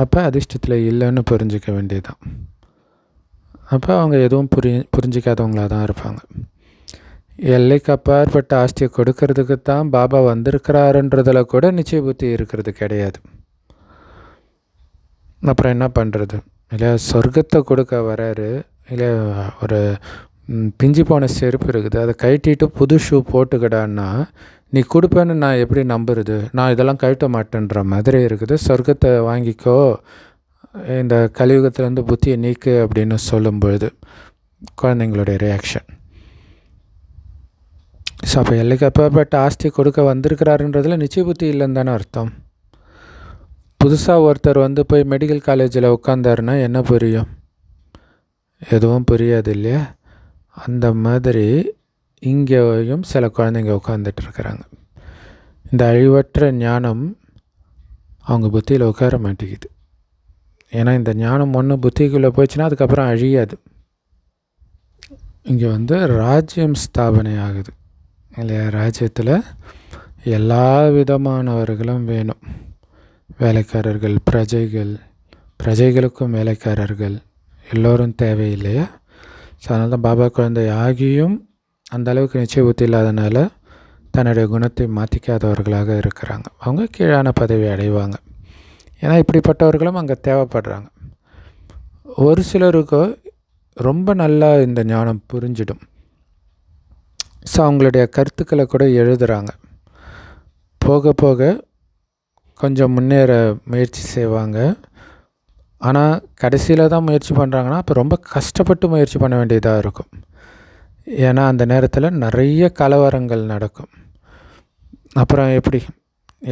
அப்போ அதிர்ஷ்டத்தில் இல்லைன்னு புரிஞ்சிக்க வேண்டியதுதான். அப்போ அவங்க எதுவும் புரிஞ்சிக்காதவங்களாக தான் இருப்பாங்க. எல்லைக்கு அப்பாற்பட்ட ஆஸ்தியை கொடுக்கறதுக்கு தான் பாபா வந்திருக்கிறாருன்றதில் கூட நிச்சய புத்தி இருக்கிறது கிடையாது. அப்புறம் என்ன பண்ணுறது? இல்லை சொர்க்கத்தை கொடுக்க வராரு, இல்லை ஒரு பிஞ்சு போன செருப்பு இருக்குது, அதை கழட்டிட்டு புது ஷூ போட்டுக்கிடான்னா நீ கொடுப்பேன்னு நான் எப்படி நம்புறது? நான் இதெல்லாம் கழட்ட மாட்டேன்ற மாதிரி இருக்குது. சொர்க்கத்தை வாங்கிக்கோ, இந்த கலியுகத்திலேருந்து புத்தியை நீக்கு அப்படின்னு சொல்லும்பொழுது குழந்தைங்களுடைய ரியாக்ஷன். ஸோ அப்போ எல்லைக்கு அப்பாற்பட்ட ஆஸ்தி கொடுக்க வந்திருக்கிறாருன்றதில் நிச்சய புத்தி இல்லைன்னு தானே அர்த்தம். புதுசாக ஒருத்தர் போய் மெடிக்கல் காலேஜில் உட்காந்தாருன்னா என்ன புரியும்? எதுவும் புரியாது இல்லையா? அந்த மாதிரி இங்கேயும் சில குழந்தைங்க உட்காந்துட்ருக்குறாங்க. இந்த அழிவற்ற ஞானம் அவங்க புத்தியில் உட்கார மாட்டேங்குது. ஏன்னா இந்த ஞானம் ஒன்று புத்திக்குள்ளே போச்சுன்னா அதுக்கப்புறம் அழியாது. இங்கே ராஜ்யம் ஸ்தாபனை ஆகுது இல்லையா? ராஜ்யத்தில் எல்லா விதமானவர்களும் வேணும். வேலைக்காரர்கள், பிரஜைகளுக்கும் வேலைக்காரர்கள் எல்லோரும் தேவையில்லையா? ஸோ அதனால தான் பாபா குழந்தை ஆகியும் அந்த அளவுக்கு நிச்சய புத்தி இல்லாதனால தன்னுடைய குணத்தை மாற்றிக்காதவர்களாக இருக்கிறாங்க. அவங்க கீழான பதவி அடைவாங்க. ஏன்னா இப்படிப்பட்டவர்களும் அங்கே தேவைப்படுறாங்க. ஒரு சிலருக்கோ ரொம்ப நல்லா இந்த ஞானம் புரிஞ்சிடும். ஸோ அவங்களுடைய கருத்துக்களை கூட எழுதுகிறாங்க. போக போக கொஞ்சம் முன்னேற முயற்சி செய்வாங்க. ஆனால் கடைசியில் தான் முயற்சி பண்ணுறாங்கன்னா அப்போ ரொம்ப கஷ்டப்பட்டு முயற்சி பண்ண வேண்டியதாக இருக்கும். ஏன்னா அந்த நேரத்தில் நிறைய கலவரங்கள் நடக்கும். அப்புறம் எப்படி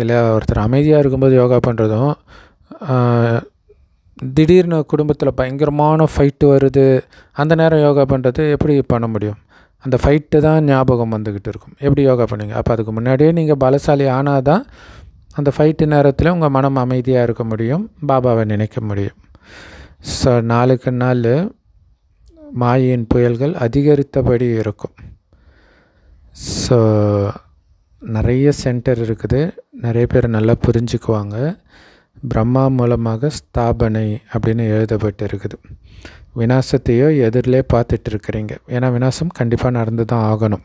இல்லை, ஒருத்தர் அமைதியாக இருக்கும்போது யோகா பண்ணுறதும் திடீர்னு குடும்பத்தில் பயங்கரமான ஃபைட்டு வருது, அந்த நேரம் யோகா பண்ணுறது எப்படி பண்ண முடியும்? அந்த ஃபைட்டு தான் ஞாபகம் வந்துக்கிட்டு இருக்கும். எப்படி யோகா பண்ணுவீங்க? அப்போ அதுக்கு முன்னாடியே நீங்கள் பலசாலி ஆனால் தான் அந்த ஃபைட்டு நேரத்தில் உங்கள் மனம் அமைதியாக இருக்க முடியும், பாபாவை நினைக்க முடியும். ஸோ நாளுக்கு நாள் மாயின் புயல்கள் அதிகரித்தபடி இருக்கும். ஸோ நிறைய சென்டர் இருக்குது, நிறைய பேர் நல்லா புரிஞ்சுக்குவாங்க. பிரம்மா மூலமாக ஸ்தாபனை அப்படின்னு எழுதப்பட்டு இருக்குது. விநாசத்தையோ எதிரிலே பார்த்துட்ருக்குறீங்க. ஏன்னா விநாசம் கண்டிப்பாக நடந்து தான் ஆகணும்.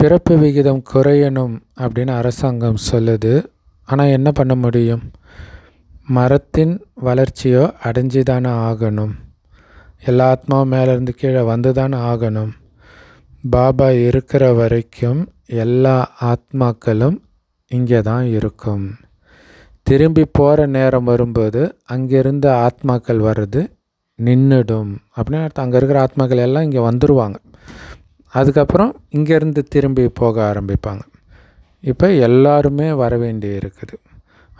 பிறப்பு விகிதம் குறையணும் அப்படின்னு அரசாங்கம் சொல்லுது. ஆனால் என்ன பண்ண முடியும்? மரத்தின் வளர்ச்சியோ அடைஞ்சி தானே ஆகணும். எல்லா ஆத்மாவும் மேலேருந்து கீழே வந்து தானே ஆகணும். பாபா இருக்கிற வரைக்கும் எல்லா ஆத்மாக்களும் இங்கே தான் இருக்கும். திரும்பி போகிற நேரம் வரும்போது அங்கேருந்து ஆத்மாக்கள் வர்றது நின்றுடும் அப்படின்னு அர்த்தம். அங்கே இருக்கிற ஆத்மாக்கள் எல்லாம் இங்கே வந்துடுவாங்க. அதுக்கப்புறம் இங்கேருந்து திரும்பி போக ஆரம்பிப்பாங்க. இப்போ எல்லாருமே வர வேண்டி இருக்குது.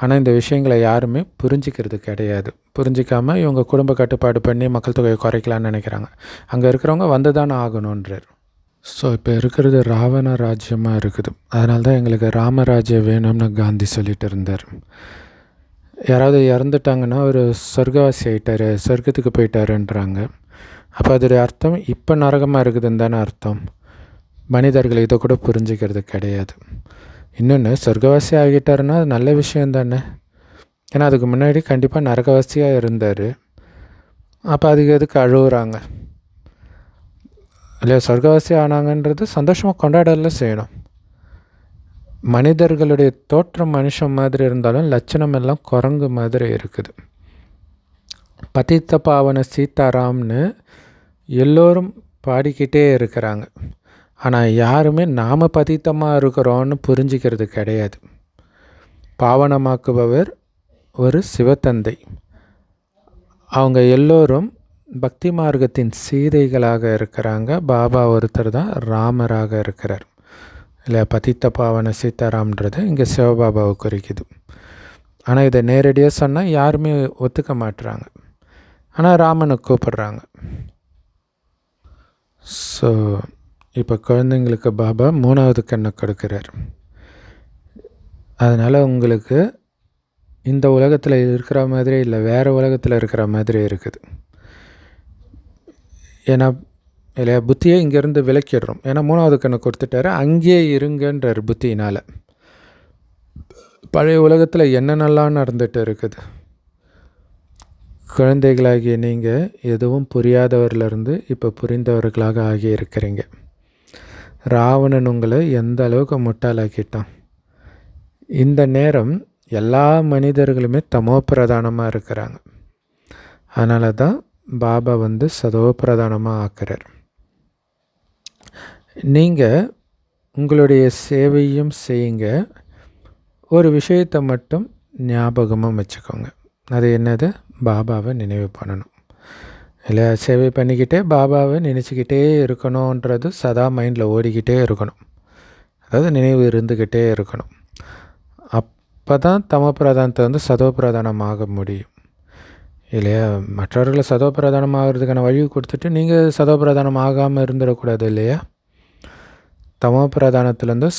ஆனால் இந்த விஷயங்களை யாருமே புரிஞ்சிக்கிறது கிடையாது. புரிஞ்சிக்காமல் இவங்க குடும்ப கட்டுப்பாடு பண்ணி மக்கள் தொகையை குறைக்கலான்னு நினைக்கிறாங்க. அங்கே இருக்கிறவங்க வந்து தானே ஆகணுன்றார். ஸோ இப்போ இருக்கிறது ராவண ராஜ்யமாக இருக்குது. அதனால தான் எங்களுக்கு ராமராஜ்யம் வேணும்னு காந்தி சொல்லிகிட்டு இருந்தார். யாராவது இறந்துட்டாங்கன்னா அவர் சொர்க்கவாசி ஆகிட்டார், சொர்க்கத்துக்கு போயிட்டாருன்றாங்க. அப்போ அதோடைய அர்த்தம் இப்போ நரகமாக இருக்குதுன்னு தானே அர்த்தம். மனிதர்கள் இதை கூட புரிஞ்சிக்கிறது கிடையாது. இன்னொன்று, சொர்க்கவாசி ஆகிட்டாருன்னா அது நல்ல விஷயம் தானே. ஏன்னா அதுக்கு முன்னாடி கண்டிப்பாக நரகவாசியாக இருந்தார். அப்போ அதுக்கு எதுக்கு அழுகுறாங்க இல்லையா? சொர்க்கவாசி ஆனாங்கன்றது சந்தோஷமாக கொண்டாடலாம் செய்யணும். மனிதர்களுடைய தோற்றம் மனுஷன் மாதிரி இருந்தாலும் லட்சணம் எல்லாம் குரங்கு மாதிரி இருக்குது. பதித்த பாவன சீதாராம்னு எல்லோரும் பாடிக்கிட்டே இருக்கிறாங்க. ஆனால் யாருமே நாம் பதித்தமாக இருக்கிறோன்னு புரிஞ்சிக்கிறது கிடையாது. பாவனமாக்குபவர் ஒரு சிவத்தந்தை. அவங்க எல்லோரும் பக்தி மார்க்கத்தின் சீதைகளாக இருக்கிறாங்க. பாபா ஒருத்தர் தான் ராமராக இருக்கிறார் இல்லை. பதித்த பாவன சீதாராம்ன்றது இங்கே சிவபாபாவை குறிக்குது. ஆனால் இதை நேரடியாக சொன்னால் யாருமே ஒத்துக்க மாட்டுறாங்க. ஆனால் ராமனை கூப்பிடுறாங்க. ஸோ இப்போ குழந்தைங்களுக்கு பாபா 3வது கண்ணை கொடுக்குறார். அதனால் உங்களுக்கு இந்த உலகத்தில் இருக்கிற மாதிரி இல்லை, வேறு உலகத்தில் இருக்கிற மாதிரி இருக்குது. ஏன்னா இல்லையா? புத்தியை இங்கேருந்து விலக்கிடுறோம். ஏன்னா 3வது கண்ணை கொடுத்துட்டாரு, அங்கேயே இருங்கன்றார் புத்தியினால். பழைய உலகத்தில் என்னென்னலாம் நடந்துகிட்டு இருக்குது. குழந்தைகளாகிய நீங்கள் எதுவும் புரியாதவர்லேருந்து இப்போ புரிந்தவர்களாக ஆகி இருக்கிறீங்க. ராவணன் உங்களை எந்த அளவுக்கு முட்டாளாக்கிட்டான். இந்த நேரம் எல்லா மனிதர்களுமே தமோ பிரதானமாக இருக்கிறாங்க. அதனால தான் பாபா சதோ பிரதானமாக ஆக்குறார். நீங்கள் உங்களுடைய சேவையும் செய்யுங்க. ஒரு விஷயத்தை மட்டும் ஞாபகமாக வச்சுக்கோங்க. அது என்னது? பாபாவை நினைவு பண்ணணும். இல்லை, சேவை பண்ணிக்கிட்டே பாபாவை நினச்சிக்கிட்டே இருக்கணுன்றது சதா மைண்டில் ஓடிக்கிட்டே இருக்கணும். அதாவது நினைவு இருந்துக்கிட்டே இருக்கணும். அப்போ தான் தமோ பிரதானத்தை சதோ பிரதானமாக முடியும். இல்லையா? மற்றவர்களை சதோ பிரதானம் ஆகிறதுக்கான வழி கொடுத்துட்டு நீங்கள் சதோ பிரதானம் ஆகாமல் இருந்துடக்கூடாது இல்லையா? தமோ பிரதானத்துலேருந்து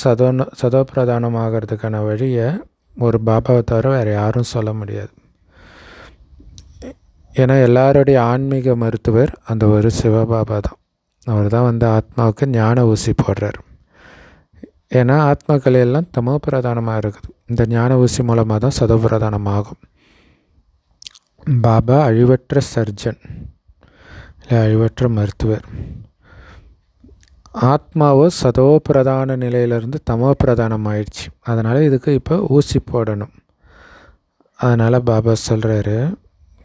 சதோ பிரதானம் ஆகிறதுக்கான வழியை ஒரு பாபாவை தவிர வேறு யாரும் சொல்ல முடியாது. ஏன்னா எல்லாருடைய ஆன்மீக மருத்துவர் அந்த ஒரு சிவபாபா தான். அவர் தான் ஆத்மாவுக்கு ஞான ஊசி போடுறார். ஏன்னா ஆத்மாக்கள் எல்லாம் தமோ பிரதானமாக இருக்குது. இந்த ஞான ஊசி மூலமாக தான் சதோ பிரதானம் ஆகும். பாபா அழிவற்ற சர்ஜன், இல்லை அழிவற்ற மருத்துவர். ஆத்மாவோ சதோ பிரதான நிலையிலேருந்து தமோ பிரதானம் ஆயிடுச்சு. அதனால் இதுக்கு இப்போ ஊசி போடணும். அதனால் பாபா சொல்கிறாரு,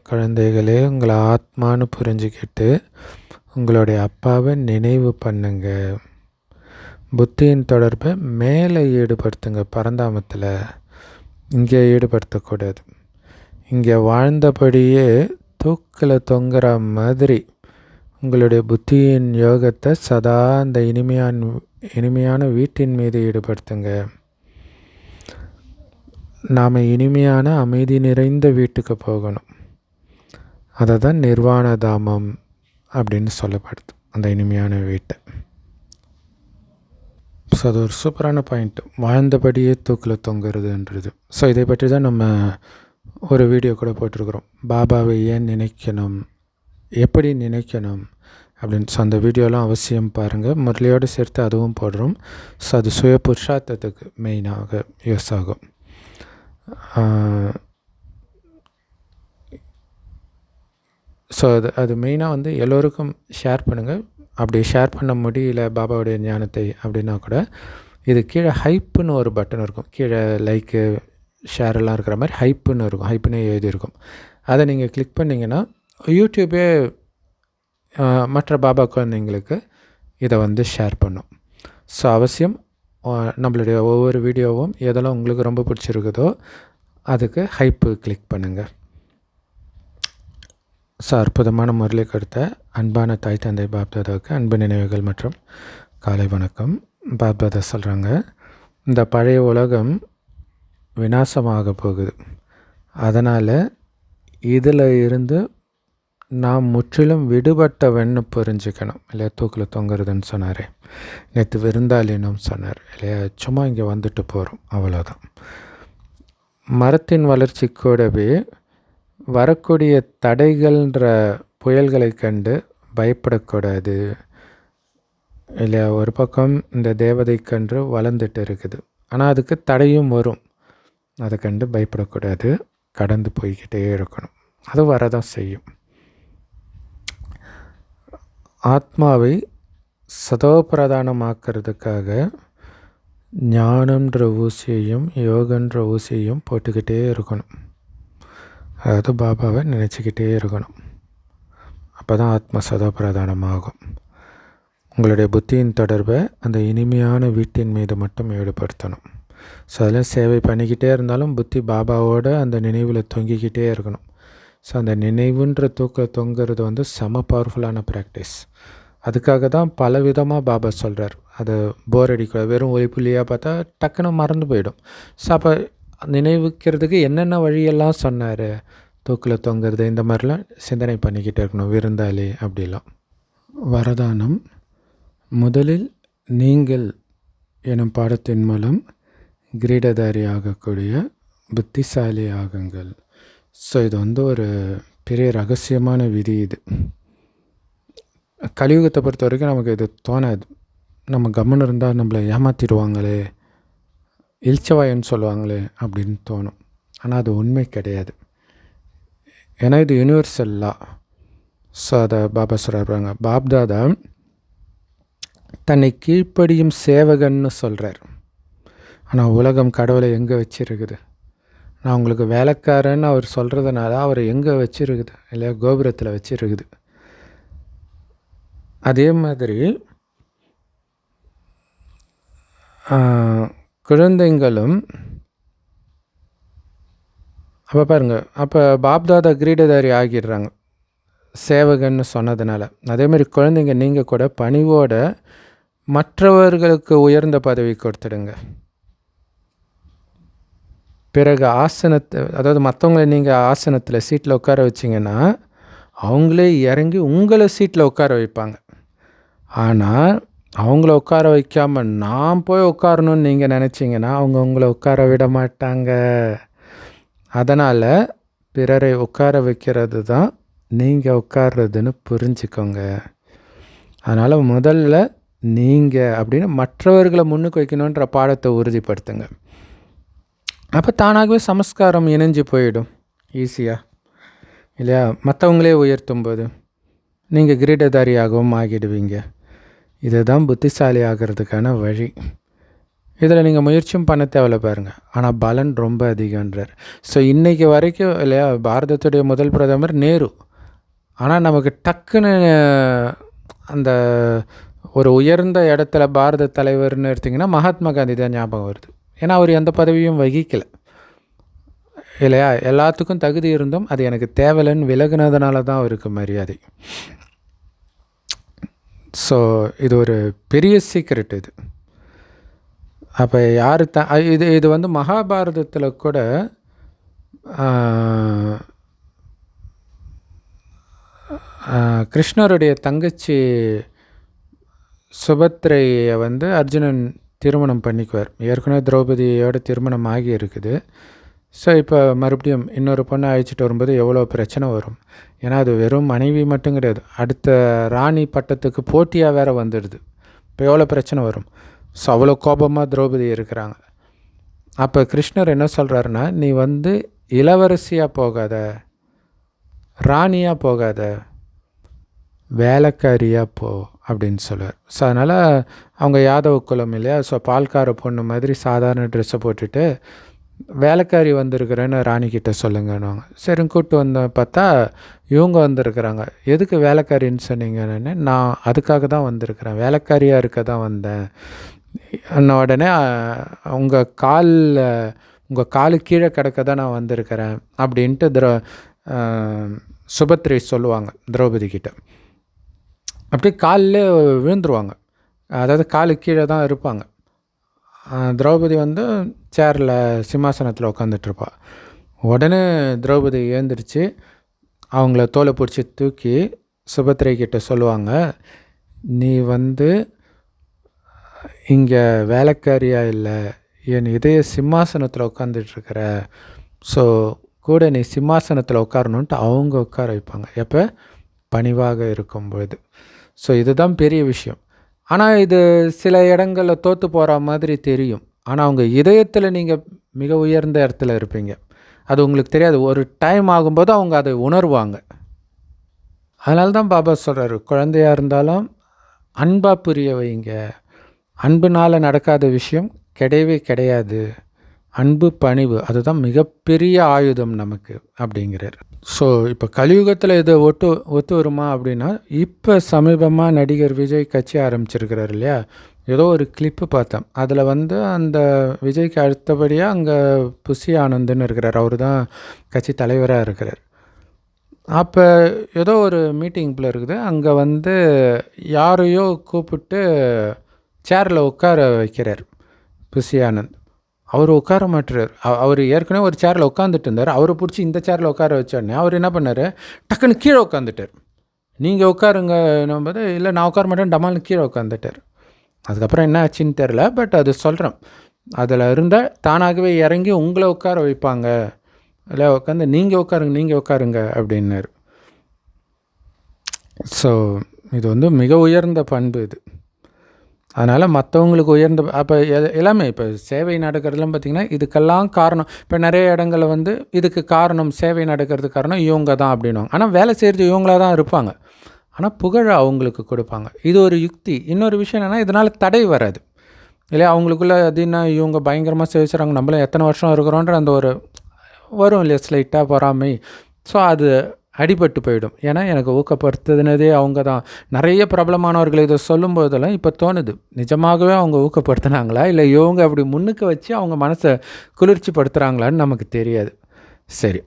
குழந்தைகளே, உங்களை ஆத்மானு புரிஞ்சுக்கிட்டு உங்களுடைய அப்பாவை நினைவு பண்ணுங்க. புத்தியின் தொடர்பை மேலே ஈடுபடுத்துங்க. பரந்தாமத்தில் இங்கே ஈடுபடுத்தக்கூடாது. இங்கே வாழ்ந்தபடியே தூக்கில் தொங்குற மாதிரி உங்களுடைய புத்தியின் யோகத்தை சதா அந்த இனிமையான வீட்டின் மீது ஈடுபடுத்துங்க. நாம் இனிமையான அமைதி நிறைந்த வீட்டுக்கு போகணும். அதை தான் நிர்வாண தாமம் அப்படின்னு சொல்லப்படுது, அந்த இனிமையான வீட்டை. ஸோ அது ஒரு சூப்பரான பாயிண்ட்டு, வாழ்ந்தபடியே தூக்கில் தொங்குறதுன்றது. ஸோ இதை பற்றி தான் நம்ம ஒரு வீடியோ கூட போட்டிருக்கிறோம். பாபாவை ஏன் நினைக்கணும், எப்படி நினைக்கணும் அப்படின்னு. ஸோ அந்த வீடியோலாம் அவசியம் பாருங்கள். முரளியோடு சேர்த்து அதுவும் போடுறோம். ஸோ அது சுய புருஷார்த்தத்துக்கு மெயினாக யூஸ் ஆகும். ஸோ அது மெயினாக எல்லோருக்கும் ஷேர் பண்ணுங்கள். அப்படி ஷேர் பண்ண முடியல பாபாவுடைய ஞானத்தை அப்படின்னா கூட இது கீழே ஹைப்புன்னு ஒரு பட்டன் இருக்கும். கீழே லைக்கு ஷேரெல்லாம் இருக்கிற மாதிரி ஹைப்புன்னு இருக்கும், ஹைப்புன்னே எழுதியிருக்கும். அதை நீங்கள் கிளிக் பண்ணிங்கன்னா யூடியூபே மற்ற பாபா குழந்தைங்களுக்கு இதை ஷேர் பண்ணும். ஸோ அவசியம் நம்மளுடைய ஒவ்வொரு வீடியோவும் எதெல்லாம் உங்களுக்கு ரொம்ப பிடிச்சிருக்குதோ அதுக்கு ஹைப்பு கிளிக் பண்ணுங்கள். ஸோ அற்புதமான முரளி கொடுத்த அன்பான தாய் தந்தை பாப்தாதாவுக்கு அன்பு நினைவுகள் மற்றும் காலை வணக்கம். பாப்தாதா சொல்கிறாங்க, இந்த பழைய உலகம் விநாசமாக போகுது. அதனால் இதில் இருந்து நாம் முற்றிலும் விடுபட்டவன்னு புரிஞ்சுக்கணும். இல்லையா? தூக்கில் தொங்குறதுன்னு சொன்னார். நேற்று விருந்தாளினும் சொன்னார் இல்லையா? சும்மா இங்கே வந்துட்டு போகிறோம், அவ்வளோதான். மரத்தின் வளர்ச்சி கூடவே வரக்கூடிய தடைகள்ன்ற புயல்களை கண்டு பயப்படக்கூடாது இல்லையா? ஒரு பக்கம் இந்த தேவதை கன்று வளர்ந்துட்டு இருக்குது, ஆனால் அதுக்கு தடையும் வரும். அதை கண்டு பயப்படக்கூடாது, கடந்து போய்கிட்டே இருக்கணும். அது வரதான் செய்யும். ஆத்மாவை சதோபிரதானமாக்கிறதுக்காக ஞானன்ற ஊசியையும் யோகன்ற ஊசியையும் போட்டுக்கிட்டே இருக்கணும். அதாவது பாபாவை நினச்சிக்கிட்டே இருக்கணும். அப்போ தான் ஆத்மா சதோபிரதானமாகும். உங்களுடைய புத்தியின் தொடர்பை அந்த இனிமையான வீட்டின் மீது மட்டும் ஈடுபடுத்தணும். ஸோ அதில் சேவை பண்ணிக்கிட்டே இருந்தாலும் புத்தி பாபாவோட அந்த நினைவில் தொங்கிக்கிட்டே இருக்கணும். ஸோ அந்த நினைவுன்ற தொங்குறது செம பவர்ஃபுல்லான ப்ராக்டிஸ். அதுக்காக தான் பல விதமாக பாபா சொல்கிறார். அது போர் அடிக்கூடாது. வெறும் ஒளிப்புள்ளியாக பார்த்தா டக்குன்னு மறந்து போயிடும். ஸோ அப்போ நினைவுக்கிறதுக்கு என்னென்ன வழியெல்லாம் சொன்னார், தூக்கில் தொங்குறது, இந்த மாதிரிலாம் சிந்தனை பண்ணிக்கிட்டே இருக்கணும். விருந்தாளி அப்படிலாம். வரதானம், முதலில் நீங்கள் எனும் பாடத்தின் மூலம் கிரீடதாரி ஆகக்கூடிய புத்திசாலி ஆகுங்கள். ஸோ இது ஒரு பெரிய ரகசியமான விதி. இது கலியுகத்தை பொறுத்த வரைக்கும் நமக்கு இது தோணாது. நம்ம கம்முன்னு இருந்தால் நம்மளை ஏமாற்றிடுவாங்களே, இல்ச்சவாயன்னு சொல்லுவாங்களே அப்படின்னு தோணும். ஆனால் அது உண்மை கிடையாது. ஏன்னா இது யூனிவர்சல் லா. ஸோ அதை பாபா சொல்கிறாங்க. பாப்தாதா தன்னை கீழ்ப்படியும் சேவகன்னு சொல்கிறார். ஆனால் உலகம் கடவுளை எங்கே வச்சுருக்குது? நான் உங்களுக்கு வேலைக்காரன்னு அவர் சொல்கிறதுனால அவர் எங்கே வச்சுருக்குது? இல்லையா, கோபுரத்தில் வச்சுருக்குது. அதே மாதிரி குழந்தைங்களும் அப்போ பாருங்கள், அப்போ பாப்தாதா கிரீடதாரி ஆகிடுறாங்க சேவகன்னு சொன்னதுனால. அதேமாதிரி குழந்தைங்க நீங்கள் கூட பணிவோட மற்றவர்களுக்கு உயர்ந்த பதவி கொடுத்துடுங்க. பிறகு ஆசனத்தை, அதாவது மற்றவங்களை நீங்கள் ஆசனத்தில் சீட்டில் உட்கார வச்சிங்கன்னா அவங்களே இறங்கி உங்களை சீட்டில் உட்கார வைப்பாங்க. ஆனால் அவங்கள உட்கார வைக்காமல் நான் போய் உட்காரணும்னு நீங்கள் நினச்சிங்கன்னா அவங்க உங்களை உட்கார விட மாட்டாங்க. அதனால் பிறரை உட்கார வைக்கிறது தான் நீங்கள் உட்கார்றதுன்னு புரிஞ்சுக்கோங்க. அதனால் முதல்ல நீங்கள் அப்படின்னு மற்றவர்களை முன்னுக்கு வைக்கணுன்ற பாடத்தை உறுதிப்படுத்துங்க. அப்போ தானாகவே சமஸ்காரம் இணைஞ்சு போயிடும் ஈஸியாக, இல்லையா? மற்றவங்களே உயர்த்தும் போது நீங்கள் கிரீடதாரியாகவும் ஆகிடுவீங்க. இதுதான் புத்திசாலி ஆகிறதுக்கான வழி. இதில் நீங்கள் முயற்சியும் பண்ண தேவையில்ல பாருங்கள். ஆனால் பலன் ரொம்ப அதிகன்றார். ஸோ இன்றைக்கி வரைக்கும் இல்லையா, பாரதத்துடைய முதல் பிரதமர் நேரு. ஆனால் நமக்கு டக்குன்னு அந்த ஒரு உயர்ந்த இடத்துல பாரத தலைவர்னு எடுத்திங்கன்னா மகாத்மா காந்தி தான் ஞாபகம் வருது. ஏன்னா அவர் எந்த பதவியும் வகிக்கலை, இல்லையா? எல்லாத்துக்கும் தகுதி இருந்தும் அது எனக்கு தேவையில்லைன்னு விலகுனதுனால தான் அவருக்கு மரியாதை. ஸோ இது ஒரு பெரிய சீக்ரெட் இது. அப்போ யார் இது வந்து மகாபாரதத்தில் கூட கிருஷ்ணருடைய தங்கச்சி சுபத்ரையை வந்து அர்ஜுனன் திருமணம் பண்ணிக்குவார். ஏற்கனவே திரௌபதியோட திருமணம் ஆகி இருக்குது. ஸோ இப்போ மறுபடியும் இன்னொரு பொண்ணை அழைச்சிட்டு வரும்போது எவ்வளோ பிரச்சனை வரும். ஏன்னா அது வெறும் மனைவி மட்டும் கிடையாது, அடுத்த ராணி பட்டத்துக்கு போட்டியாக வேறு வந்துடுது. இப்போ எவ்வளோ பிரச்சனை வரும். ஸோ அவ்வளோ கோபமாக திரௌபதி இருக்கிறாங்க. அப்போ கிருஷ்ணர் என்ன சொல்கிறாருன்னா, நீ வந்து இளவரசியாக போகாத, ராணியாக போகாத, வேலைக்காரியாக போ அப்படின்னு சொல்லுவார். ஸோ அதனால் அவங்க யாதவ குலம் இல்லையா, ஸோ பால்கார பொண்ணு மாதிரி சாதாரண ட்ரெஸ்ஸை போட்டுட்டு வேலைக்காரி வந்திருக்கிறேன்னு ராணிக்கிட்ட சொல்லுங்கன்னுவாங்க. சரி கூப்பிட்டு வந்த பார்த்தா இவங்க வந்திருக்கிறாங்க. எதுக்கு வேலைக்காரின்னு சொன்னீங்கன்னு, நான் அதுக்காக தான் வந்திருக்கிறேன், வேலைக்காரியாக இருக்க தான் வந்தேன். உடனே உங்கள் காலு கீழே கிடக்க தான் நான் வந்திருக்கிறேன் அப்படின்ட்டு சுபத்ரை சொல்லுவாங்க திரௌபதி கிட்ட. அப்படியே காலில் விழுந்துருவாங்க, அதாவது காலு கீழே தான் இருப்பாங்க. திரௌபதி வந்து சேரில் சிம்மாசனத்தில் உட்காந்துட்ருப்பா. உடனே திரௌபதி ஏந்திரிச்சு அவங்கள தோலை பிடிச்சி தூக்கி சுபத்ரை கிட்ட சொல்லுவாங்க, நீ வந்து இங்கே வேலைக்காரியாக இல்லை, என் இதய சிம்மாசனத்தில் உட்காந்துட்ருக்கிற, ஸோ கூட நீ சிம்மாசனத்தில் உட்காரணுன்ட்டு அவங்க உட்கார வைப்பாங்க. எப்போ? பணிவாக இருக்கும்பொழுது. ஸோ இதுதான் பெரிய விஷயம். ஆனால் இது சில இடங்களில் தோற்று போகிற மாதிரி தெரியும். ஆனால் அவங்க இதயத்தில் நீங்கள் மிக உயர்ந்த இடத்துல இருப்பீங்க. அது உங்களுக்கு தெரியாது. ஒரு டைம் ஆகும்போது அவங்க அதை உணர்வாங்க. அதனால தான் பாபா சொல்கிறாரு, குழந்தையாக இருந்தாலும் அன்பாக புரிய வைங்க. அன்புனால் நடக்காத விஷயம் கிடையவே கிடையாது. அன்பு, பணிவு, அதுதான் மிகப்பெரிய ஆயுதம் நமக்கு அப்படிங்கிறார். ஸோ இப்போ கலியுகத்தில் இதை ஒத்து வருமா அப்படின்னா, இப்போ சமீபமாக நடிகர் விஜய் கட்சி ஆரம்பிச்சிருக்கிறார் இல்லையா, ஏதோ ஒரு கிளிப்பு பார்த்தேன். அதில் வந்து அந்த விஜய்க்கு அடுத்தபடியாக அங்கே புஷி ஆனந்துன்னு இருக்கிறார், அவர் தான் கட்சி தலைவராக இருக்கிறார். அப்போ ஏதோ ஒரு மீட்டிங் போல் இருக்குது. அங்கே வந்து யாரையோ கூப்பிட்டு சேரில் உட்கார வைக்கிறார் புஷி ஆனந்த். அவர் உட்கார மாட்டுறார். அவர் ஏற்கனவே ஒரு சேரில் உட்காந்துட்டு இருந்தார். அவரை பிடிச்சி இந்த சேரில் உட்கார வச்சோடனே அவர் என்ன பண்ணார், டக்குன்னு கீழே உட்காந்துட்டார். நீங்கள் உட்காருங்க போது, இல்லை நான் உட்கார மாட்டேன், டமால்னு கீழே உட்காந்துட்டார். அதுக்கப்புறம் என்ன ஆச்சுன்னு தெரில, பட் அது சொல்கிறேன். அதில் இருந்தால் தானாகவே இறங்கி உங்களை உட்கார வைப்பாங்க, இல்லை உட்காந்து நீங்கள் உட்காருங்க அப்படின்னாரு. ஸோ இது வந்து மிக உயர்ந்த பண்பு இது. அதனால் மற்றவங்களுக்கு உயர்ந்த அப்போ எல்லாமே இப்போ சேவை நடக்கிறதுலாம் பார்த்திங்கன்னா இதுக்கெல்லாம் காரணம். இப்போ நிறைய இடங்களில் வந்து இதுக்கு காரணம் சேவை நடக்கிறதுக்கு காரணம் இவங்க தான் அப்படின்வாங்க. ஆனால் வேலை செய்கிறது இவங்களாக தான் இருப்பாங்க. ஆனால் புகழ அவங்களுக்கு கொடுப்பாங்க. இது ஒரு யுக்தி. இன்னொரு விஷயம் என்னென்னா இதனால் தடை வராது இல்லையா. அவங்களுக்குள்ள அதுன்னா இவங்க பயங்கரமாக சேவிச்சுறாங்க, நம்மளும் எத்தனை வருஷம் இருக்கிறோன்ற அந்த ஒரு வரும் இல்லையா ஸ்லைட்டாக பொறாமை. ஸோ அது அடிபட்டு போயிடும். ஏன்னா எனக்கு ஊக்கப்படுத்துனதே அவங்க தான். நிறைய பிரபலமானவர்கள் இதை சொல்லும் போதெல்லாம் இப்போ தோணுது, நிஜமாகவே அவங்க ஊக்கப்படுத்துனாங்களா இல்லை இவங்க அப்படி முன்னுக்கு வச்சு அவங்க மனசை குளிர்ச்சி படுத்துகிறாங்களான்னு நமக்கு தெரியாது. சரி,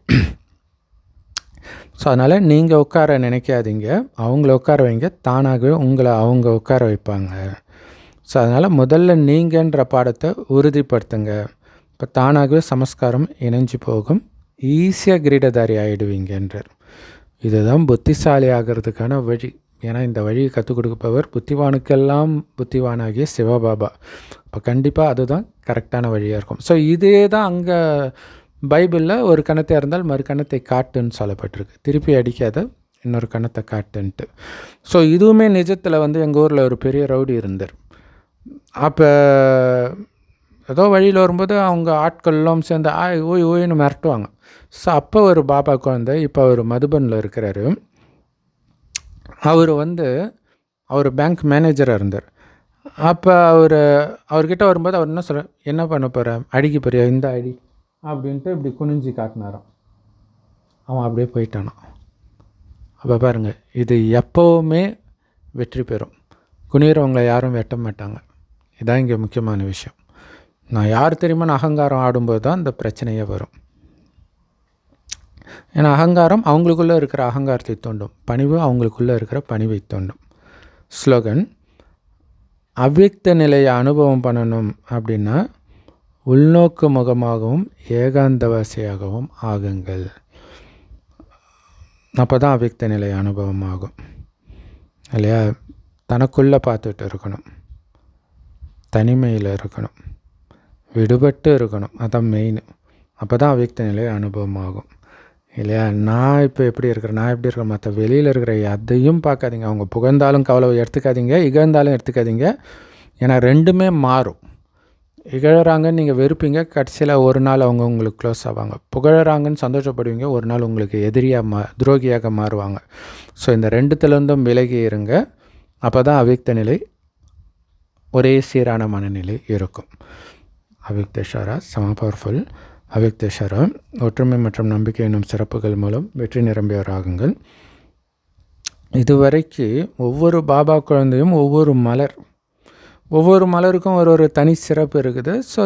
ஸோ அதனால் நீங்கள் உட்கார நினைக்காதீங்க, அவங்கள உட்கார வைங்க, தானாகவே உங்களை அவங்க உட்கார வைப்பாங்க. ஸோ அதனால் முதல்ல நீங்கன்ற பாடத்தை உறுதிப்படுத்துங்க. இப்போ தானாகவே சமஸ்காரம் இணைஞ்சு போகும், ஈஸியாக கிரீடதாரி ஆகிடுவீங்கன்றார். இதுதான் புத்திசாலி ஆகிறதுக்கான வழி. ஏன்னா இந்த வழியை கற்றுக் கொடுப்பவர் புத்திவானுக்கெல்லாம் புத்திவானாகிய சிவபாபா. இப்போ கண்டிப்பாக அதுதான் கரெக்டான வழியாக இருக்கும். ஸோ இதே தான் அங்கே பைபிளில் ஒரு கணத்தை இருந்தால் மறு கணத்தை காட்டுன்னு சொல்லப்பட்டிருக்கு. திருப்பி அடிக்காத இன்னொரு கணத்தை காட்டுன்ட்டு. ஸோ இதுவுமே நிஜத்தில் வந்து எங்கள் ஊரில் ஒரு பெரிய ரவுடி இருந்தார். அப்போ ஏதோ வழியில் வரும்போது அவங்க ஆட்கள்லாம் சேர்ந்து ஓய் ஓய்னு மிரட்டுவாங்க. ஸோ அப்போ ஒரு பாபா குழந்தை, இப்போ அவர் மதுபனில் இருக்கிறாரு, அவர் பேங்க் மேனேஜராக இருந்தார். அப்போ அவர்கிட்ட வரும்போது அவர் என்ன சொல்கிறார், என்ன பண்ண போகிற, அடிக்க போறியா, இந்த அடி அப்படின்ட்டு இப்படி குனிஞ்சி காட்டினாராம். அவன் அப்படியே போயிட்டானான். அப்போ பாருங்கள், இது எப்போவுமே வெற்றி பெறும். குனிகிறவங்களை யாரும் வெட்ட மாட்டாங்க. இதான் இங்கே முக்கியமான விஷயம். நான் யார் தெரியுமா அகங்காரம் ஆடும்போது தான் இந்த பிரச்சனையே வரும். ஏன்னா அகங்காரம் அவங்களுக்குள்ளே இருக்கிற அகங்காரத்தை தோண்டும், பணிவு அவங்களுக்குள்ளே இருக்கிற பணிவை தோண்டும். ஸ்லோகன், அவ்வியக்த நிலையை அனுபவம் பண்ணணும் அப்படின்னா உள்நோக்கு முகமாகவும் ஏகாந்தவாசியாகவும் ஆகுங்கள். அப்போ தான் அவ்வியக்த நிலை அனுபவம் ஆகும் இல்லையா. தனக்குள்ளே பார்த்துட்டு இருக்கணும், தனிமையில் இருக்கணும், விடுபட்டு இருக்கணும், அதான் மெயின். அப்போ தான் அவ்வியக்த நிலை அனுபவம் ஆகும் இல்லையா. நான் இப்போ எப்படி இருக்கிறேன், நான் எப்படி இருக்கிறேன், மற்ற வெளியில் இருக்கிற அதையும் பார்க்காதீங்க. அவங்க புகழ்ந்தாலும் கவலை எடுத்துக்காதீங்க, இகழ்ந்தாலும் எடுத்துக்காதீங்க. ஏன்னா ரெண்டுமே மாறும். இகழறாங்கன்னு நீங்கள் வெறுப்பீங்க, கடைசியில் ஒரு நாள் அவங்க உங்களுக்கு க்ளோஸ் ஆவாங்க. புகழறாங்கன்னு சந்தோஷப்படுவீங்க, ஒரு நாள் உங்களுக்கு எதிரியாக துரோகியாக மாறுவாங்க. ஸோ இந்த ரெண்டுத்துலேருந்தும் விலகி இருங்க. அப்போ தான் அவ்வியக்த நிலை ஒரே சீரான மனநிலை இருக்கும். அவ்வியக்தேஸ்வரா சம பவர்ஃபுல். அவ்வியக்தேஸ்வரா ஒற்றுமை மற்றும் நம்பிக்கை என்னும் சிறப்புகள் மூலம் வெற்றி நிரம்பியவராகுங்கள். இதுவரைக்கு ஒவ்வொரு பாபா குழந்தையும் ஒவ்வொரு மலருக்கும் ஒரு தனி சிறப்பு இருக்குது. ஸோ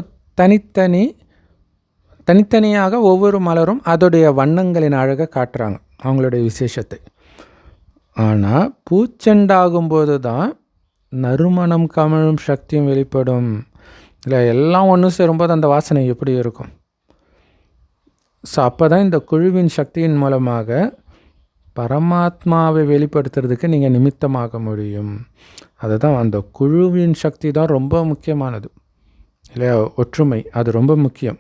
தனித்தனியாக ஒவ்வொரு மலரும் அதோடைய வண்ணங்களின் அழகை காட்டுறாங்க, அவங்களுடைய விசேஷத்தை. ஆனால் பூச்செண்டாகும்போது தான் நறுமணம் கமழும் சக்தியும் வெளிப்படும் இல்லை. எல்லாம் ஒன்று சேரும்போது அந்த வாசனை எப்படி இருக்கும். ஸோ அப்போ தான் இந்த குழுவின் சக்தியின் மூலமாக பரமாத்மாவை வெளிப்படுத்துறதுக்கு நீங்கள் நிமித்தமாக முடியும். அதுதான் அந்த குழுவின் சக்தி தான் ரொம்ப முக்கியமானது இல்லையா. ஒற்றுமை அது ரொம்ப முக்கியம்.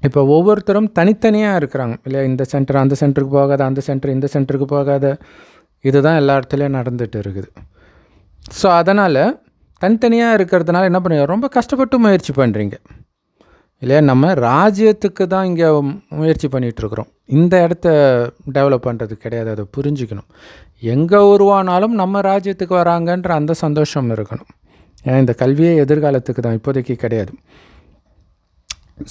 இப்போ ஒவ்வொருத்தரும் தனித்தனியாக இருக்கிறாங்க இல்லையா. இந்த சென்டர் அந்த சென்டருக்கு போகாத, அந்த சென்டர் இந்த சென்டருக்கு போகாத, இதுதான் எல்லா இடத்துலையும் நடந்துகிட்டு இருக்குது. ஸோ அதனால் தனித்தனியாக இருக்கிறதுனால என்ன பண்ணுங்க, ரொம்ப கஷ்டப்பட்டு முயற்சி பண்ணுறீங்க இல்லையா. நம்ம ராஜ்யத்துக்கு தான் இங்கே முயற்சி பண்ணிகிட்ருக்குறோம், இந்த இடத்த டெவலப் பண்ணுறது கிடையாது. அதை புரிஞ்சுக்கணும். எங்கே உருவானாலும் நம்ம ராஜ்யத்துக்கு வராங்கன்ற அந்த சந்தோஷம் இருக்கணும். ஏன்னா இந்த கல்வியே எதிர்காலத்துக்கு தான், இப்போதைக்கு கிடையாது.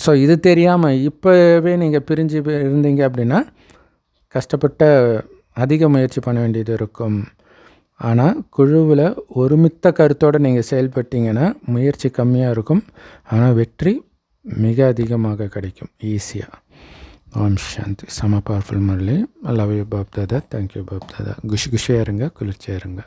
ஸோ இது தெரியாமல் இப்போவே நீங்கள் பிரிஞ்சு இருந்தீங்க அப்படின்னா கஷ்டப்பட்ட அதிக முயற்சி பண்ண வேண்டியது இருக்கும். ஆனால் குழுவில் ஒருமித்த கருத்தோடு நீங்கள் செயல்பட்டீங்கன்னா முயற்சி கம்மியாக இருக்கும், ஆனால் வெற்றி மிக அதிகமாக கிடைக்கும் ஈஸியாக. ஓம் சாந்தி. சம powerful Murali. Love you Bap Dada. Thank you Bap Dada. குஷியாக இருங்க, குளிர்ச்சியாக இருங்க.